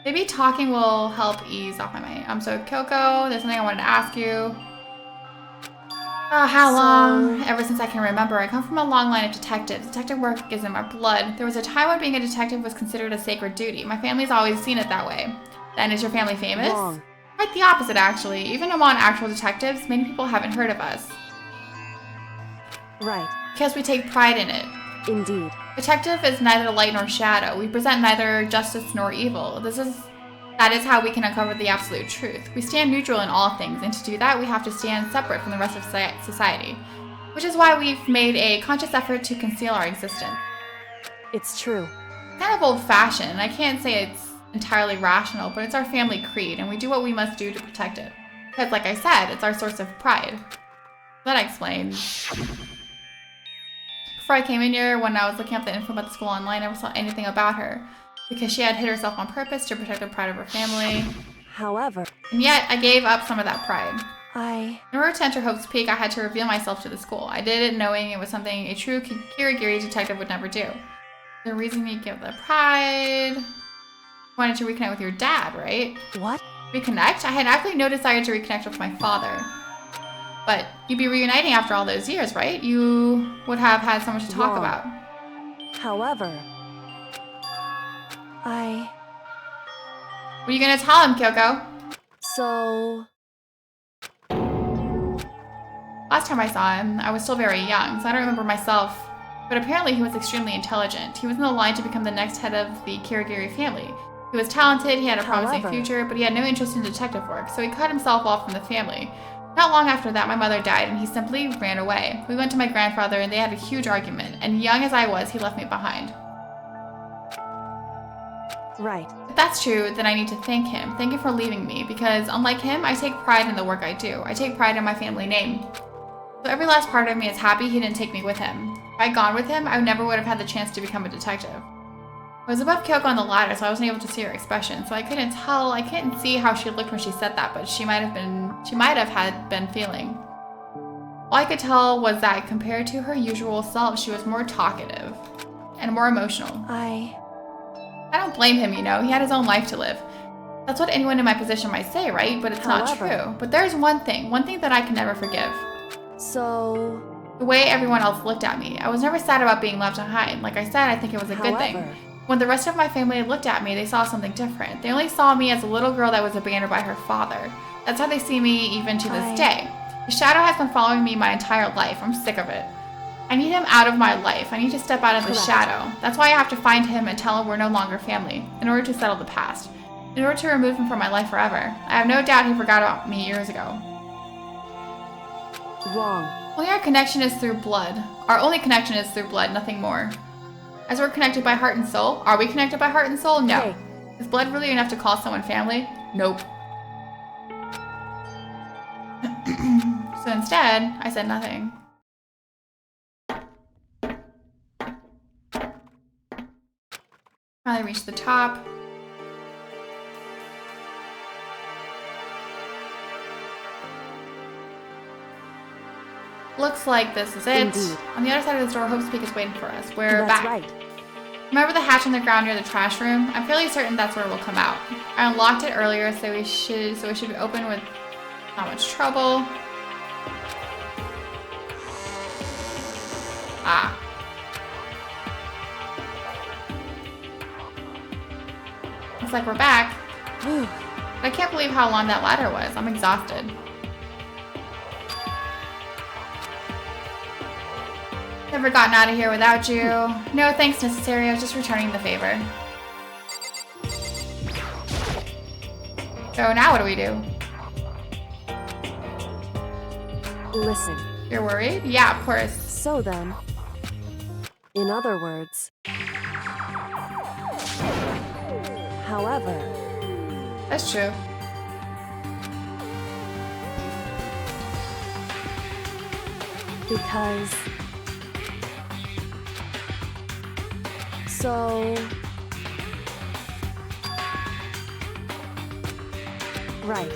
Maybe talking will help ease off my mind. So Kyoko, there's something I wanted to ask you. How long? Ever since I can remember. I come from a long line of detectives. Detective work is in my blood. There was a time when being a detective was considered a sacred duty. My family's always seen it that way. Then is your family famous? Wrong. Quite the opposite, actually. Even among actual detectives, many people haven't heard of us. Right. Because we take pride in it. Indeed. Detective is neither light nor shadow. We present neither justice nor evil. That is how we can uncover the absolute truth. We stand neutral in all things, and to do that, we have to stand separate from the rest of society. Which is why we've made a conscious effort to conceal our existence. It's true. Kind of old-fashioned, and I can't say it's entirely rational, but it's our family creed, and we do what we must do to protect it. Because, like I said, it's our source of pride. That explains. Before I came in here, when I was looking up the info about the school online, I never saw anything about her. Because she had hid herself on purpose to protect the pride of her family. However... And yet, I gave up some of that pride. In order to enter Hope's Peak, I had to reveal myself to the school. I did it knowing it was something a true Kirigiri detective would never do. The reason you give the pride... You wanted to reconnect with your dad, right? What? Reconnect? I had actually no desire to reconnect with my father. But you'd be reuniting after all those years, right? You would have had so much to talk about. However... What are you gonna tell him, Kyoko? So... Last time I saw him, I was still very young, so I don't remember myself. But apparently he was extremely intelligent. He was in the line to become the next head of the Kirigiri family. He was talented, he had a promising future, but he had no interest in detective work, so he cut himself off from the family. Not long after that, my mother died, and he simply ran away. We went to my grandfather, and they had a huge argument, and young as I was, he left me behind. Right. If that's true, then I need to thank him. Thank him for leaving me, because unlike him, I take pride in the work I do. I take pride in my family name. So every last part of me is happy he didn't take me with him. If I had gone with him, I never would have had the chance to become a detective. I was above Kyoko on the ladder, so I wasn't able to see her expression, so I couldn't see how she looked when she said that, but she might have been feeling. All I could tell was that compared to her usual self, she was more talkative and more emotional. I don't blame him, you know, he had his own life to live. That's what anyone in my position might say, right? But it's not true. But there's one thing that I can never forgive. So... The way everyone else looked at me. I was never sad about being left behind. Like I said, I think it was a good thing. When the rest of my family looked at me, they saw something different. They only saw me as a little girl that was abandoned by her father. That's how they see me even to this day. The shadow has been following me my entire life. I'm sick of it. I need him out of my life. I need to step out of the shadow. That's why I have to find him and tell him we're no longer family, in order to settle the past. In order to remove him from my life forever. I have no doubt he forgot about me years ago. Wrong. Only our connection is through blood. Our only connection is through blood, nothing more. As we're connected by heart and soul. Are we connected by heart and soul? No. Hey. Is blood really enough to call someone family? Nope. So instead, I said nothing. Finally reached the top. Looks like this is it. Indeed. On the other side of this door, Hope's Peak is waiting for us. We're back. That's right. Remember the hatch on the ground near the trash room? I'm fairly certain that's where we'll come out. I unlocked it earlier, so we should be open with not much trouble. Ah. Looks like we're back. But I can't believe how long that ladder was. I'm exhausted. Never gotten out of here without you. No thanks necessary, I was just returning the favor. So now what do we do? Listen. You're worried? Yeah, of course. So then, in other words... However, That's true. because... So... Right.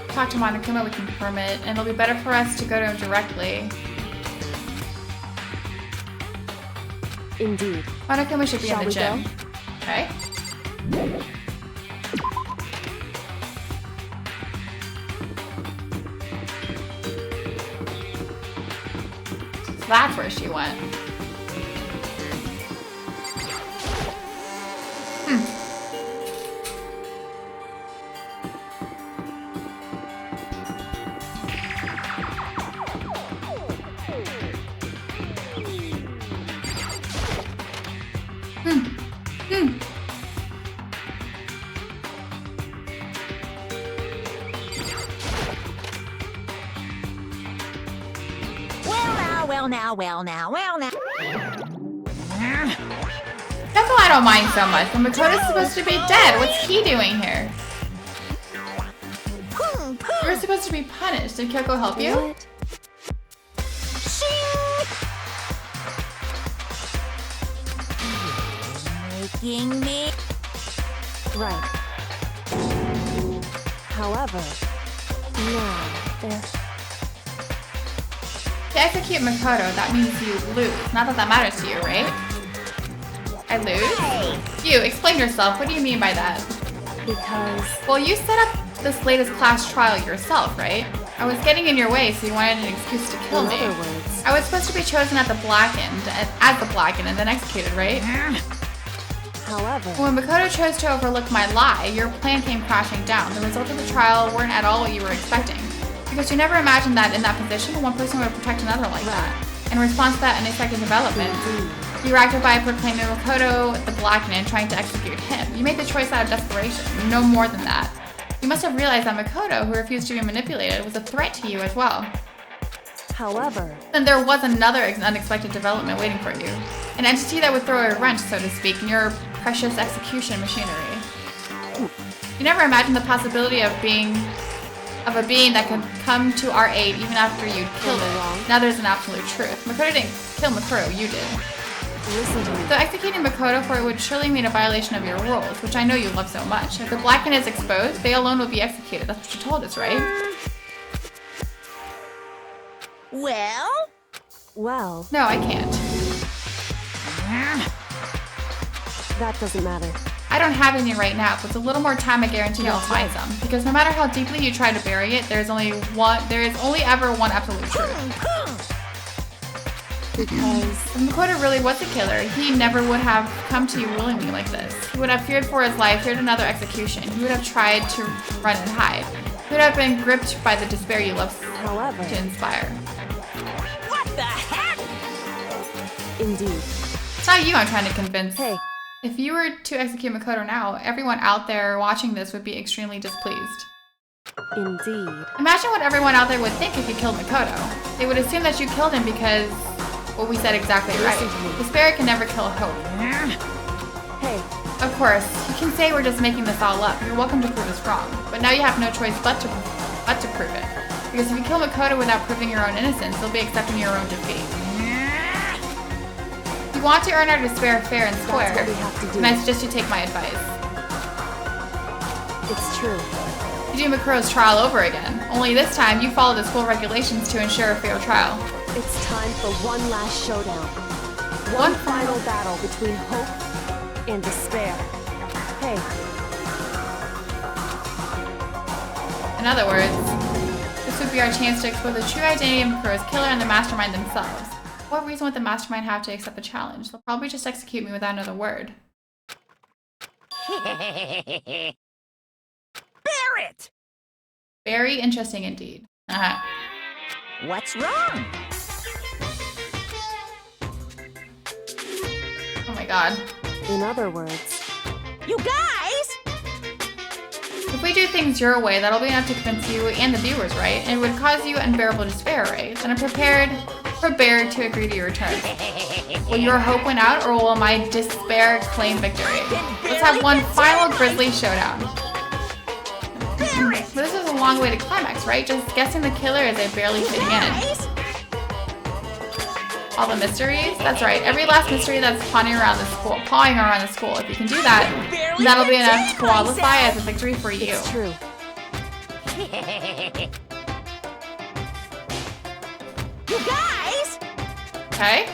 Talk to Monokuma, we can confirm it, and it'll be better for us to go to him directly. Indeed. Monokuma should be Shall in the we gym. go? Okay. So that's where she went. Well now. That's why I don't mind so much. But Makoto's supposed to be dead. What's he doing here? You're supposed to be punished. Did Kyoko help you? What? Making me. Right. However, now, there... To execute Makoto, that means you lose. Not that that matters to you, right? I lose? You, explain yourself. What do you mean by that? Because... Well, you set up this latest class trial yourself, right? I was getting in your way, so you wanted an excuse to kill me. In other words... I was supposed to be chosen at the Blackened, as the Blackened, and then executed, right? However... When Makoto chose to overlook my lie, your plan came crashing down. The results of the trial weren't at all what you were expecting. Because you never imagined that in that position, one person would protect another like that. In response to that unexpected development, you reacted by proclaiming Makoto the Blackened and trying to execute him. You made the choice out of desperation, no more than that. You must have realized that Makoto, who refused to be manipulated, was a threat to you as well. However... Then there was another unexpected development waiting for you. An entity that would throw a wrench, so to speak, in your precious execution machinery. You never imagined the possibility of a being that could come to our aid even after you'd killed it. Now there's an absolute truth. Makoto didn't kill Makoto, you did. Listen to me. So executing Makoto for it would surely mean a violation of your rules, which I know you love so much. If the Blackened is exposed, they alone will be executed. That's what you told us, right? Well? No, I can't. That doesn't matter. I don't have any right now, but with a little more time I guarantee you'll find some. Because no matter how deeply you try to bury it, there is only ever one absolute truth. Because... If Makoto really was a killer, he never would have come to you willingly like this. He would have feared for his life, feared another execution. He would have tried to run and hide. He would have been gripped by the despair you love to inspire. What the heck? Indeed. It's not you I'm trying to convince. Hey. If you were to execute Makoto now, everyone out there watching this would be extremely displeased. Indeed. Imagine what everyone out there would think if you killed Makoto. They would assume that you killed him because, well, we said exactly right. Despair can never kill hope. Hey. Of course, you can say we're just making this all up. You're welcome to prove us wrong. But now you have no choice but to prove it. Because if you kill Makoto without proving your own innocence, you'll be accepting your own defeat. If you want to earn our despair fair and square, That's what we have to do. then I suggest you take my advice. It's true. You do Makoto's trial over again. Only this time, you follow the school regulations to ensure a fair trial. It's time for one last showdown. One final battle between hope and despair. Hey. In other words, this would be our chance to expose the true identity of Makoto's killer and the mastermind themselves. What reason would the mastermind have to accept the challenge? They'll probably just execute me without another word. Barrett! Very interesting indeed. What's wrong? Oh my god. In other words... You guys! If we do things your way, that'll be enough to convince you and the viewers, right? And it would cause you unbearable despair, right? And I'm prepared Prepared to agree to your terms. Will your hope win out, or will my despair claim victory? Let's have one final grisly showdown. This is a long way to climax, right? Just guessing the killer is a barely fitting in. All the mysteries? That's right. Every last mystery that's pawing around the school. If you can do that, that'll be enough to qualify as a victory for you. It's true. You guys! Okay.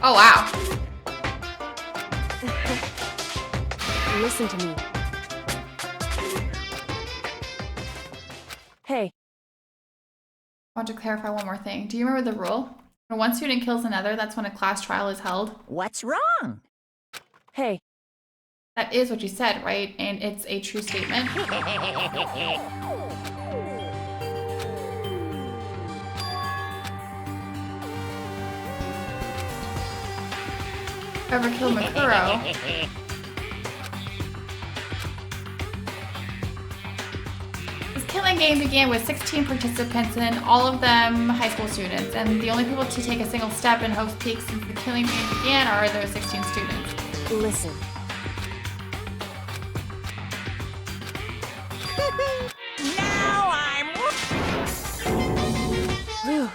Oh, wow. Listen to me. Hey. I want to clarify one more thing. Do you remember the rule? When one student kills another, that's when a class trial is held. What's wrong? Hey. That is what you said, right? And it's a true statement. Whoever killed Makuro. This killing game began with 16 participants and all of them high school students. And the only people to take a single step in Havoc Peak since the killing game began are those 16 students. Listen. Now I'm... Whew.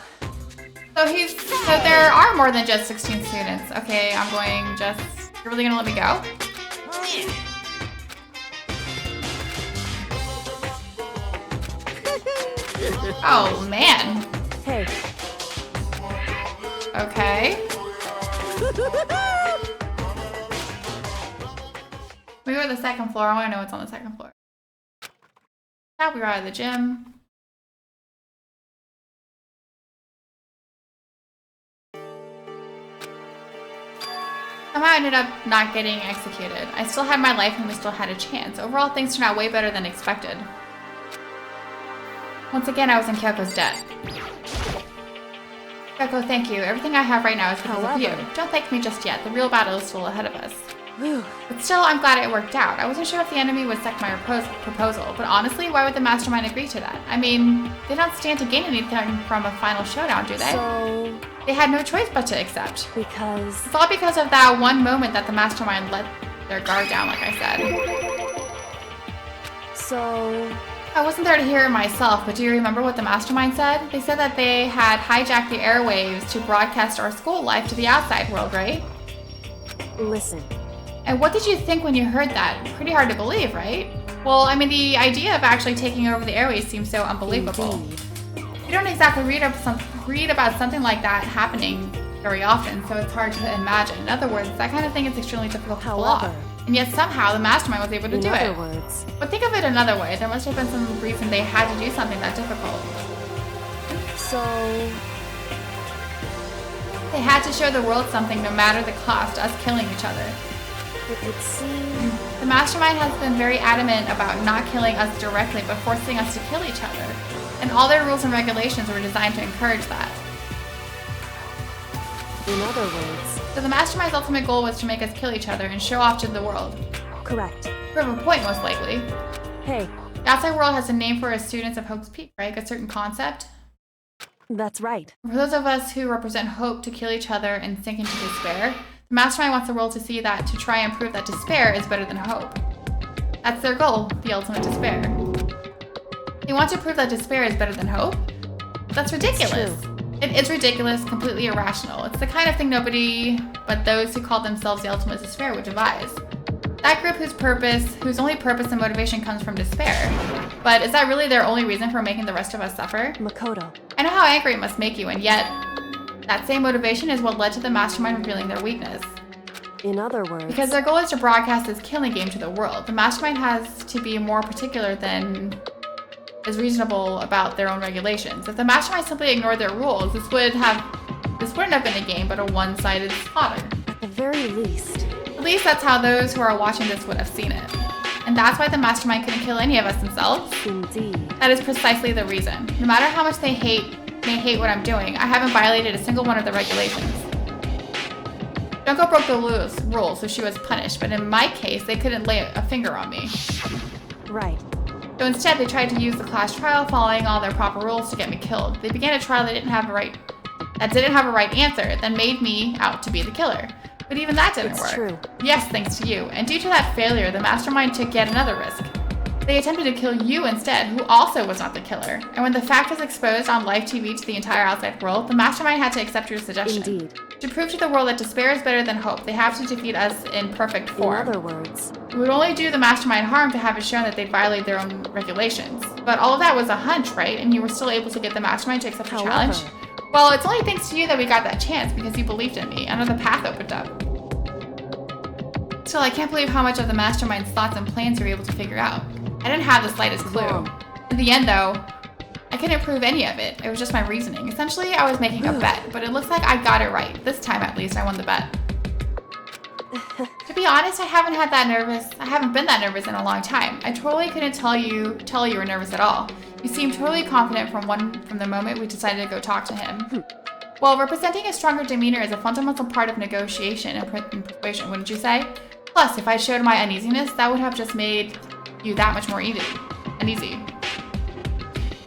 So there are more than just 16 students. Okay, I'm going just... You're really gonna let me go? Oh, man. Hey. Okay. We go to the second floor. I want to know what's on the second floor. Now we were out of the gym. Somehow I ended up not getting executed. I still had my life and we still had a chance. Overall, things turned out way better than expected. Once again, I was in Kyoko's debt. Kyoko, thank you. Everything I have right now is because of you. Don't thank me just yet. The real battle is still ahead of us. Whew. But still, I'm glad it worked out. I wasn't sure if the enemy would accept my proposal, but honestly, why would the mastermind agree to that? I mean, they don't stand to gain anything from a final showdown, do they? So... They had no choice but to accept. Because... It's all because of that one moment that the mastermind let their guard down, like I said. So... I wasn't there to hear it myself, but do you remember what the mastermind said? They said that they had hijacked the airwaves to broadcast our school life to the outside world, right? Listen. And what did you think when you heard that? Pretty hard to believe, right? Well, I mean, the idea of actually taking over the airwaves seems so unbelievable. Indeed. You don't exactly read about something like that happening very often, so it's hard to imagine. In other words, that kind of thing is extremely difficult to pull off. And yet somehow the mastermind was able to do it. In other words. But think of it another way. There must have been some reason they had to do something that difficult. So... They had to show the world something no matter the cost, us killing each other. It would seem... The mastermind has been very adamant about not killing us directly, but forcing us to kill each other. And all their rules and regulations were designed to encourage that. In other words... So the mastermind's ultimate goal was to make us kill each other and show off to the world. Correct. Prove a point, most likely. Hey. The outside world has a name for us students of Hope's Peak, right? A certain concept. That's right. For those of us who represent hope to kill each other and sink into despair, the mastermind wants the world to see that to try and prove that despair is better than hope. That's their goal, the ultimate despair. They want to prove that despair is better than hope? That's ridiculous. It is ridiculous, completely irrational. It's the kind of thing nobody but those who call themselves the ultimate despair would devise. That group whose only purpose and motivation comes from despair. But is that really their only reason for making the rest of us suffer? Makoto. I know how angry it must make you, and yet that same motivation is what led to the mastermind revealing their weakness. In other words... Because their goal is to broadcast this killing game to the world. The mastermind has to be more particular than is reasonable about their own regulations. If the mastermind simply ignored their rules, this wouldn't have been a game, but a one-sided slaughter. At the very least. At least that's how those who are watching this would have seen it. And that's why the mastermind couldn't kill any of us themselves. Indeed. That is precisely the reason. No matter how much they may hate what I'm doing, I haven't violated a single one of the regulations. Junko broke the rules, so she was punished, but in my case, they couldn't lay a finger on me. Right. So instead, they tried to use the class trial following all their proper rules to get me killed. They began a trial that didn't have a right answer, then made me out to be the killer. But even that didn't work. True. Yes, thanks to you. And due to that failure, the mastermind took yet another risk. They attempted to kill you instead, who also was not the killer. And when the fact was exposed on live TV to the entire outside world, the mastermind had to accept your suggestion. Indeed. To prove to the world that despair is better than hope, they have to defeat us in perfect form. In other words, It would only do the mastermind harm to have it shown that they'd violated their own regulations. But all of that was a hunch, right? And you were still able to get the mastermind to accept your challenge? Well, it's only thanks to you that we got that chance, because you believed in me. Another path opened up. Still, I can't believe how much of the mastermind's thoughts and plans you were able to figure out. I didn't have the slightest clue. In the end, though, I couldn't prove any of it. It was just my reasoning. Essentially, I was making a bet, but it looks like I got it right. This time, at least, I won the bet. To be honest, I haven't been that nervous in a long time. I totally couldn't tell you were nervous at all. You seemed totally confident from the moment we decided to go talk to him. Well, representing a stronger demeanor is a fundamental part of negotiation and persuasion, wouldn't you say? Plus, if I showed my uneasiness, that would have just made you that much more uneasy.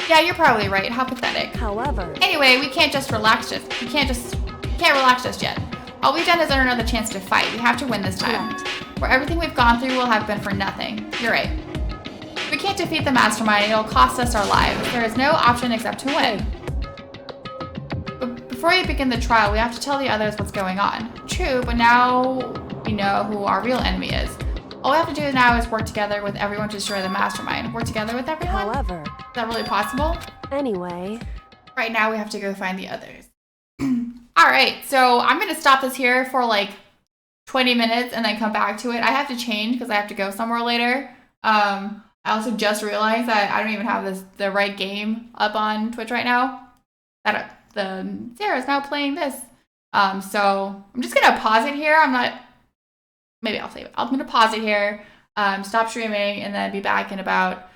Yeah, you're probably right. How pathetic. However, anyway, we can't relax just yet. All we've done is earn another chance to fight. We have to win this time. Where everything we've gone through will have been for nothing. You're right. If we can't defeat the mastermind, it'll cost us our lives. There is no option except to win. But before you begin the trial, we have to tell the others what's going on. True, but now we know who our real enemy is. All we have to do now is work together with everyone to destroy the mastermind. Work together with everyone? however, Is that really possible? anyway, Right now, we have to go find the others. All right, so I'm going to stop this here for like 20 minutes and then come back to it. I have to change because I have to go somewhere later. I also just realized that I don't even have the right game up on Twitch right now. Sarah's now playing this. So I'm just going to pause it here. Maybe I'll save it. I'm going to pause it here, stop streaming, and then be back in about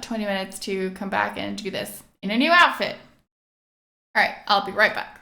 20 minutes to come back and do this in a new outfit. All right, I'll be right back.